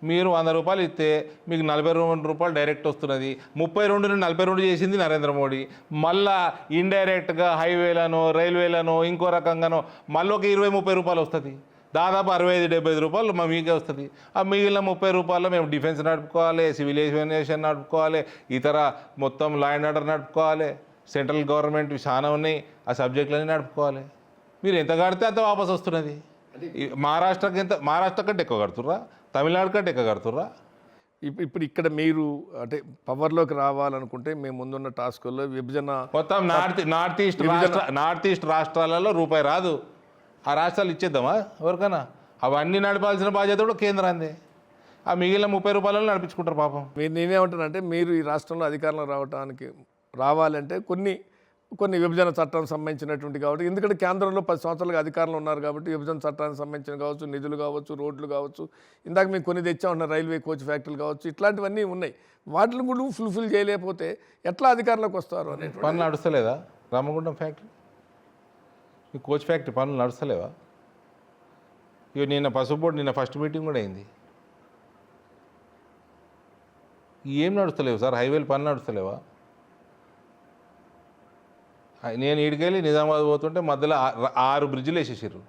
మీరు 100 రూపాయలు ఇస్తే మీకు 42 రూపాయలు డైరెక్ట్ వస్తున్నది. 32 నుండి 42 చేసింది నరేంద్ర మోడీ. మళ్ళా ఇండైరెక్ట్గా హైవేలను, రైల్వేలను, ఇంకో రకంగానో మళ్ళీ ఒక 20-30 రూపాయలు వస్తుంది. దాదాపు 65-70 రూపాయలు మీకే వస్తుంది. ఆ మిగిలిన 30 రూపాయలు మేము డిఫెన్స్ నడుపుకోవాలి, సివిల్ ఏవియేషన్ నడుపుకోవాలి, ఇతర మొత్తం లా అండ్ ఆర్డర్ నడుపుకోవాలి, సెంట్రల్ గవర్నమెంట్ చాలా ఉన్నాయి, ఆ సబ్జెక్టులన్నీ నడుపుకోవాలి. మీరు ఎంత కడితే అంత వాపసు వస్తున్నది. మహారాష్ట్ర కంటే ఎక్కువ కడుతుర్రా, తమిళనాడు కంటే ఎక్కువ కడుతుర్రా. ఇప్పుడు ఇక్కడ మీరు అంటే పవర్లోకి రావాలనుకుంటే మేము ముందున్న టాస్కుల్లో విభజన మొత్తం నార్త్ ఈస్ట్ రాష్ట్రాలలో రూపాయి రాదు. ఆ రాష్ట్రాలు ఇచ్చేద్దామా ఎవరికైనా? అవన్నీ నడపాల్సిన బాధ్యత కూడా కేంద్రాందే. ఆ మిగిలిన 30 రూపాయలను నడిపించుకుంటారు పాపం. నేనేమంటానంటే మీరు ఈ రాష్ట్రంలో అధికారంలో రావాలంటే కొన్ని విభజన చట్టం సంబంధించినటువంటి కాబట్టి, ఎందుకంటే కేంద్రంలో 10 సంవత్సరాలుగా అధికారంలో ఉన్నారు కాబట్టి విభజన చట్టానికి సంబంధించిన కావచ్చు, నిధులు కావచ్చు, రోడ్లు కావచ్చు, ఇందాక మీకు కొన్ని తెచ్చా ఉన్నారు, రైల్వే కోచ్ ఫ్యాక్టరీలు కావచ్చు, ఇట్లాంటివన్నీ ఉన్నాయి. వాటిని కూడా ఫుల్ఫిల్ చేయలేకపోతే ఎట్లా అధికారంలోకి వస్తారు అనే పనులు నడుస్తలేదా? రామగుండం ఫ్యాక్టరీ, ఈ కోచ్ ఫ్యాక్టరీ పనులు నడుస్తలేవా? ఇక నిన్న పసుపు బోర్డు నిన్న ఫస్ట్ మీటింగ్ కూడా అయింది. ఏం నడుస్తలేవు సార్, హైవేలు పని నడుస్తలేవా? నేను ఈడికెళ్ళి నిజామాబాద్ పోతుంటే మధ్యలో 6 బ్రిడ్జిలు వేసేసారు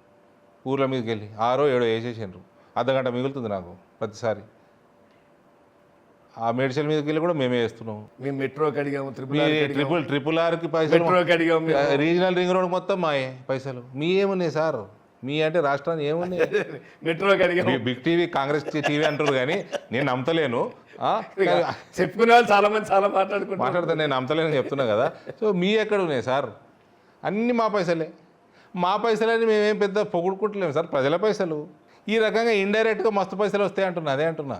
ఊర్ల మీదకి వెళ్ళి, 6 7 వేసేసారు. అర్ధగంట మిగులుతుంది నాకు ప్రతిసారి. ఆ మేడ్చల్ మీదకి వెళ్ళి కూడా మేమే వేస్తున్నాం. మేము మెట్రోకి అడిగాము, ట్రిపుల్ ఆర్కి పైసలు, మెట్రోకి అడిగాము, రీజనల్ రింగ్ రోడ్ మొత్తం మాయే పైసలు. మీ ఏమున్నాయి సార్, మీ అంటే రాష్ట్రాన్ని ఏమున్నాయి? మెట్రోకి అడిగాము. బిగ్ టీవీ కాంగ్రెస్ టీవీ అంటారు కానీ నేను నమ్మతలేను. చెప్పుకునే వాళ్ళు చాలా మంది చాలా మాట్లాడితే నేను నమ్మతలేను చెప్తున్నా కదా. సో మీ ఎక్కడ ఉన్నాయి సార్? అన్నీ మా పైసలే. మా పైసలని మేమేం పెద్ద పొగుడుకుంటలేము సార్, ప్రజల పైసలు. ఈ రకంగా ఇండైరెక్ట్గా మస్తు పైసలు వస్తాయి అంటున్నా, అదే అంటున్నా.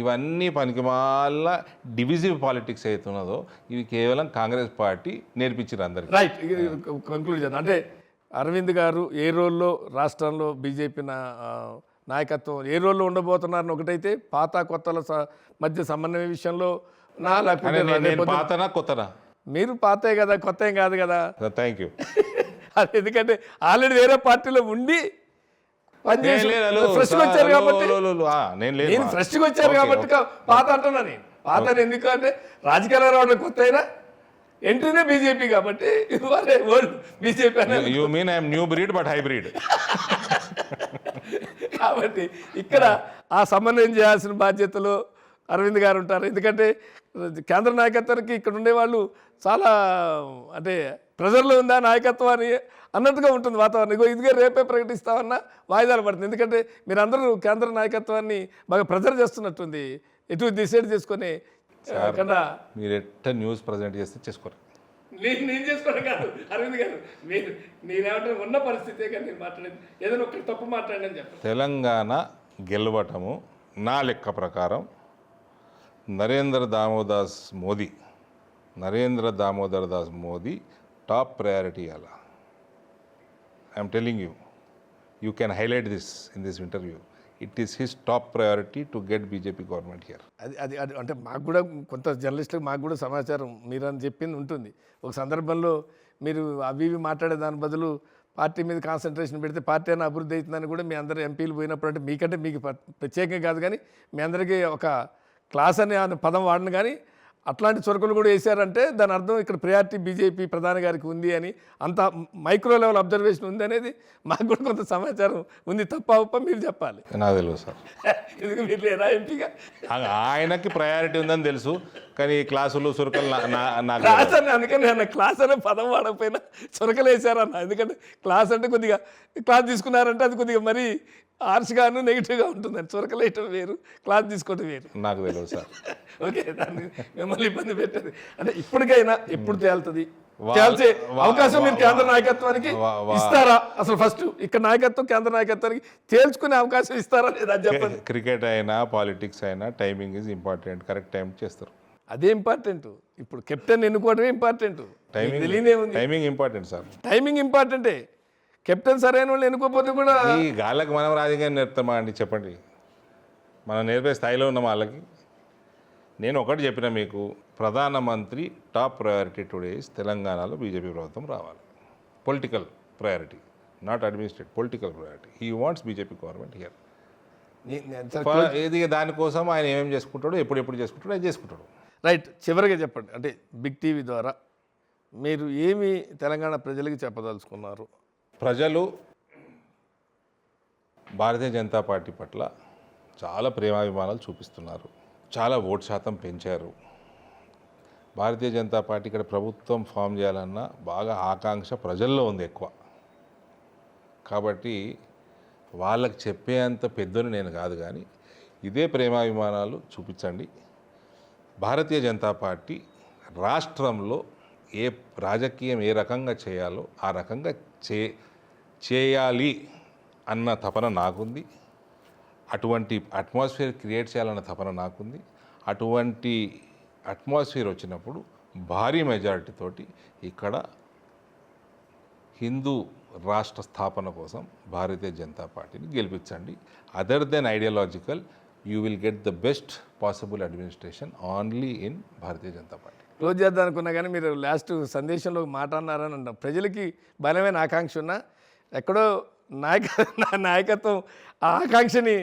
ఇవన్నీ పనికిమాల డివిజివ్ పాలిటిక్స్ అవుతున్నదో ఇవి కేవలం కాంగ్రెస్ పార్టీ నేర్పించారు అందరికీ. రైట్, కంక్లూడ్ చేద్దాం. అంటే అరవింద్ గారు ఏ రోల్లో రాష్ట్రంలో బీజేపీ నాయకత్వం ఏ రోల్లో ఉండబోతున్నారని ఒకటైతే, పాత కొత్తల మధ్య సమన్వయ విషయంలో పాతనా కొత్తనా? మీరు పాతే కదా, కొత్త ఏం కాదు కదా. Thank you. అది ఎందుకంటే ఆల్రెడీ వేరే పార్టీలో ఉండి ఫ్రెష్గా వచ్చారు కాబట్టి, నేను ఫ్రెష్గా వచ్చారు కాబట్టి పాత అంటున్నా. నేను పాత ఎందుకంటే రాజకీయాలు రావడం కొత్త అయినా ఎంట్రీనే బీజేపీ కాబట్టి BJP. You mean I'm new breed but hybrid. కాబట్టి ఇక్కడ ఆ సమన్వయం చేయాల్సిన బాధ్యతలు అరవింద్ గారు ఉంటారు. ఎందుకంటే కేంద్ర నాయకత్వానికి ఇక్కడ ఉండేవాళ్ళు చాలా అంటే ప్రెజర్లో ఉందా నాయకత్వం అని అన్నట్టుగా ఉంటుంది వాతావరణం. ఇదిగే రేపే ప్రకటిస్తామన్నా వాయిదాలు పడుతుంది. ఎందుకంటే మీరందరూ కేంద్ర నాయకత్వాన్ని బాగా ప్రెజర్ చేస్తున్నట్టుంది. ఎటు డిసైడ్ చేసుకొని మీరు ఎట్ట న్యూస్ ప్రజెంట్ చేస్తే చేసుకోరు. నేను చేసుకోవడం కాదు అరవింద్ గారు, నేనేమంటే ఉన్న పరిస్థితే కానీ నేను మాట్లాడేది ఏదైనా ఒకటి తప్పు మాట్లాడని చెప్పండి. తెలంగాణ గెలవటము నా లెక్క ప్రకారం నరేంద్ర దామోదర్ దాస్ మోదీ టాప్ ప్రయారిటీ. అలా I'm telling you, you can highlight this in this interview. It is his top priority to get BJP government here. అది అంటే మాకు కూడా కొంత జర్నలిస్టులకు మాకు కూడా సమాచారం మీరు అని చెప్పింది ఉంటుంది. ఒక సందర్భంలో మీరు అవి ఇవి మాట్లాడే దాని బదులు పార్టీ మీద కాన్సన్ట్రేషన్ పెడితే పార్టీ అయినా అభివృద్ధి అవుతుందని కూడా మీ అందరు ఎంపీలు పోయినప్పుడు, అంటే మీకంటే మీకు ప్రత్యేకంగా కాదు కానీ మీ అందరికీ ఒక క్లాస్ అనే పదం వాడిన కానీ అట్లాంటి చొరకలు కూడా వేశారంటే దాని అర్థం ఇక్కడ ప్రయారిటీ బీజేపీ ప్రధాని గారికి ఉంది అని, అంత మైక్రో లెవెల్ అబ్జర్వేషన్ ఉంది అనేది మాకు కూడా కొంత సమాచారం ఉంది. తప్ప మీరు చెప్పాలి. నాకు తెలుసు సార్, ఎందుకు మీరు లేరా ఎంపీగా? ఆయనకి ప్రయారిటీ ఉందని తెలుసు కానీ క్లాసులు చురకలు క్లాస్ అని అందుకని అన్న క్లాస్ అనే పదం వాడకపోయినా చురకలు వేశారన్న. ఎందుకంటే క్లాస్ అంటే కొద్దిగా క్లాస్ తీసుకున్నారంటే అది కొద్దిగా మరీ హార్ష్గాను నెగిటివ్గా ఉంటుందని. చురకలేయటం వేరు, క్లాస్ తీసుకోవటం వేరు. నాకు తెలియదు సార్. ఓకే, దాన్ని మిమ్మల్ని ఇబ్బంది పెట్టేది అంటే ఇప్పటికైనా ఎప్పుడు తేలుతుంది తేల్చే అవకాశం మీరు కేంద్ర నాయకత్వానికి ఇస్తారా? అసలు ఫస్ట్ ఇక్కడ నాయకత్వం కేంద్ర నాయకత్వానికి తేల్చుకునే అవకాశం ఇస్తారా లేదా చెప్పండి. క్రికెట్ అయినా పాలిటిక్స్ అయినా timing is important. Correct time చేస్తారు, అదే ఇంపార్టెంట్. ఇప్పుడు కెప్టెన్ ఎన్నుకోవడమే important. Timing important sir, timing ఇంపార్టెంటే. కెప్టెన్ సరైన వాళ్ళు ఎన్నుకోకపోతే కూడా ఈ గాళ్ళకి మనం రాజకీయం నేర్పుతామా అండి? చెప్పండి, మనం నేర్పే స్థాయిలో ఉన్నాం వాళ్ళకి. నేను ఒకటి చెప్పిన మీకు, ప్రధానమంత్రి టాప్ ప్రయారిటీ టుడే ఇస్ తెలంగాణలో బీజేపీ ప్రభుత్వం రావాలి. Political priority, not administrative, political priority. He wants BJP government here. ఏది దానికోసం ఆయన ఏమేమి చేసుకుంటాడో, ఎప్పుడు చేసుకుంటాడో అది చేసుకుంటాడు. రైట్. చివరిగా చెప్పండి, అంటే బిగ్ టీవీ ద్వారా మీరు ఏమి తెలంగాణ ప్రజలకి చెప్పదలుచుకున్నారు? ప్రజలు భారతీయ జనతా పార్టీ పట్ల చాలా ప్రేమాభిమానాలు చూపిస్తున్నారు, చాలా ఓటు శాతం పెంచారు. భారతీయ జనతా పార్టీ ఇక్కడ ప్రభుత్వం ఫామ్ చేయాలన్న బాగా ఆకాంక్ష ప్రజల్లో ఉంది ఎక్కువ. కాబట్టి వాళ్ళకి చెప్పేంత పెద్దను నేను కాదు కానీ ఇదే ప్రేమాభిమానాలు చూపించండి. భారతీయ జనతా పార్టీ రాష్ట్రంలో ఏ రాజకీయం ఏ రకంగా చేయాలో ఆ రకంగా చేయాలి అన్న తపన నాకుంది. అటువంటి అట్మాస్ఫియర్ క్రియేట్ చేయాలన్న తపన నాకుంది. అటువంటి అట్మాస్ఫియర్ వచ్చినప్పుడు భారీ మెజారిటీతోటి ఇక్కడ హిందూ రాష్ట్ర స్థాపన కోసం భారతీయ జనతా పార్టీని గెలిపించండి. Other then ideological, you will get the best possible administration only in Bharatiya Janata party. Close చేద్దాం అనుకున్నా కానీ మీరు లాస్ట్ సందేశంలో మాట అన్నారని అన్నాం. ప్రజలకి బలమైన ఆకాంక్ష ఉన్నా ఎక్కడో నాయకత్వం ఆ ఆకాంక్షని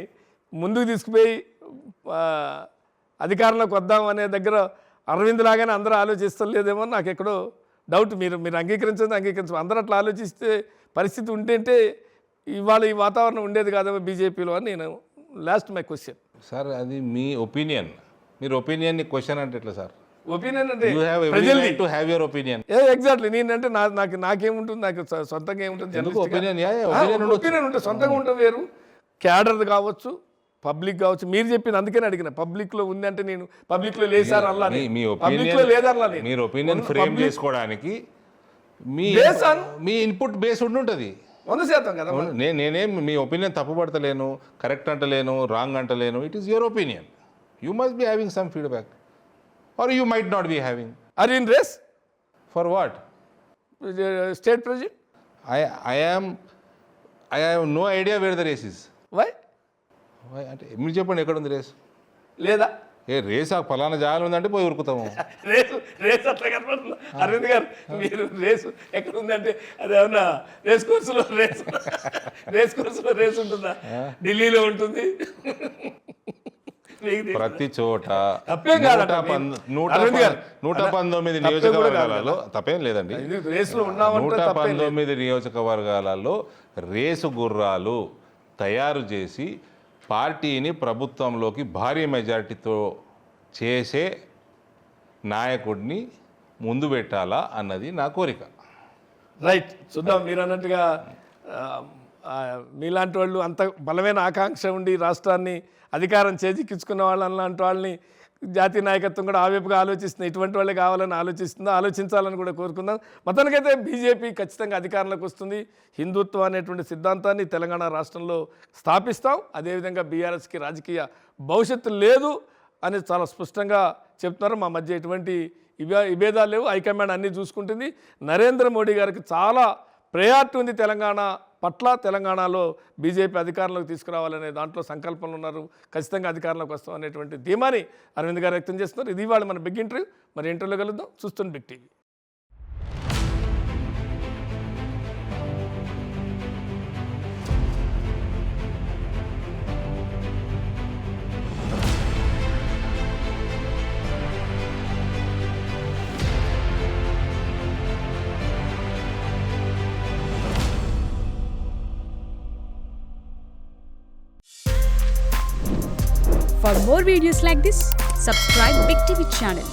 ముందుకు తీసుకుపోయి అధికారంలోకి వద్దాం అనే దగ్గర అరవింద్ లాగానే అందరూ ఆలోచిస్తలేదేమో నాకు ఎక్కడో డౌట్. మీరు అంగీకరించదు అందరూ అట్లా ఆలోచిస్తే పరిస్థితి ఉంటే ఇవాళ ఈ వాతావరణం ఉండేది కాదేమో బీజేపీలో అని నేను లాస్ట్ మై క్వశ్చన్. సార్ అది మీ ఒపీనియన్, మీరు ఒపీనియన్ని క్వశ్చన్ అంటే ఎట్లా సార్? ఒపీనియన్ అంటే you have every right to have your opinion. Exactly. నేనంటే నాకేముంటుంది, నాకు సొంతంగా ఏముంటుంది, ఒపీనియన్ ఒపీనియన్ ఉంటుంది, సొంతంగా ఉంటుంది వేరు. క్యాడర్ కావచ్చు, పబ్లిక్ కావచ్చు. మీరు చెప్పింది అందుకని అడిగిన. పబ్లిక్లో ఉంది అంటే నేను పబ్లిక్లో లేసారు అల్లా, మీ పబ్లిక్లో లేదర్లా, మీరు ఒపీనియన్ ఫ్రేమ్ చేసుకోవడానికి మీ ఇన్పుట్ బేస్ ఉంటుంది 100% కదా. నేనేం మీ ఒపీనియన్ తప్పుపడతలేను, కరెక్ట్ అంటలేను, రాంగ్ అంటలేను. It is your opinion. You must be having some feedback or you might not be having. Are in race for what? State president. I have no idea where the race is. Why అంటే మీరు చెప్పండి, ఎక్కడ ఉంది race? లేదా race ఆ ఫలానా జాగాలు ఉందంటే పోయి ఉరుకుతాము. రేసు అట్లా కనపడుతుంది. అరవింద్ గారు మీరు రేసు ఎక్కడ ఉందంటే అదేమన్నా రేస్ కోర్సులో రేసు ఉంటుందా? ఢిల్లీలో ఉంటుంది. ప్రతి చోట తప్పేం కాదు. 119 నియోజకవర్గాలలో తప్పేం లేదండి. రేసులో ఉన్నామంటే 119 నియోజకవర్గాలలో రేసు గుర్రాలు తయారు చేసి పార్టీని ప్రభుత్వంలోకి భారీ మెజారిటీతో చేసే నాయకుడిని ముందు పెట్టాలా అన్నది నా కోరిక. రైట్, చూద్దాం. మీరు అన్నట్టుగా మీలాంటి వాళ్ళు అంత బలమైన ఆకాంక్ష ఉండి రాష్ట్రాన్ని అధికారం చేజిక్కించుకున్న వాళ్ళలాంటి వాళ్ళని జాతీయ నాయకత్వం కూడా ఆ వైపుగా ఆలోచిస్తుంది. ఇటువంటి వాళ్ళే కావాలని ఆలోచించాలని కూడా కోరుకుందాం. మొత్తానికైతే బీజేపీ ఖచ్చితంగా అధికారంలోకి వస్తుంది. హిందుత్వం అనేటువంటి సిద్ధాంతాన్ని తెలంగాణ రాష్ట్రంలో స్థాపిస్తాం. అదేవిధంగా బీఆర్ఎస్కి రాజకీయ భవిష్యత్తు లేదు అని చాలా స్పష్టంగా చెప్తున్నారు. మా మధ్య ఎటువంటి విభేదాలు లేవు. హైకమాండ్ అన్నీ చూసుకుంటుంది. నరేంద్ర మోడీ గారికి చాలా ప్రయారిటీ ఉంది తెలంగాణ పట్ల. తెలంగాణలో బీజేపీ అధికారంలోకి తీసుకురావాలనే దాంట్లో సంకల్పంలో ఉన్నారు. ఖచ్చితంగా అధికారంలోకి వస్తాం అనేటువంటి ధీమాని అరవింద్ గారు వ్యక్తం చేస్తున్నారు. ఇది ఇవాళ మన బిగ్ ఇంటర్వ్యూ. మరి ఇంటర్వ్యూలో కలుద్దాం. చూస్తుంది big TV. For more videos like this, subscribe Big TV channel.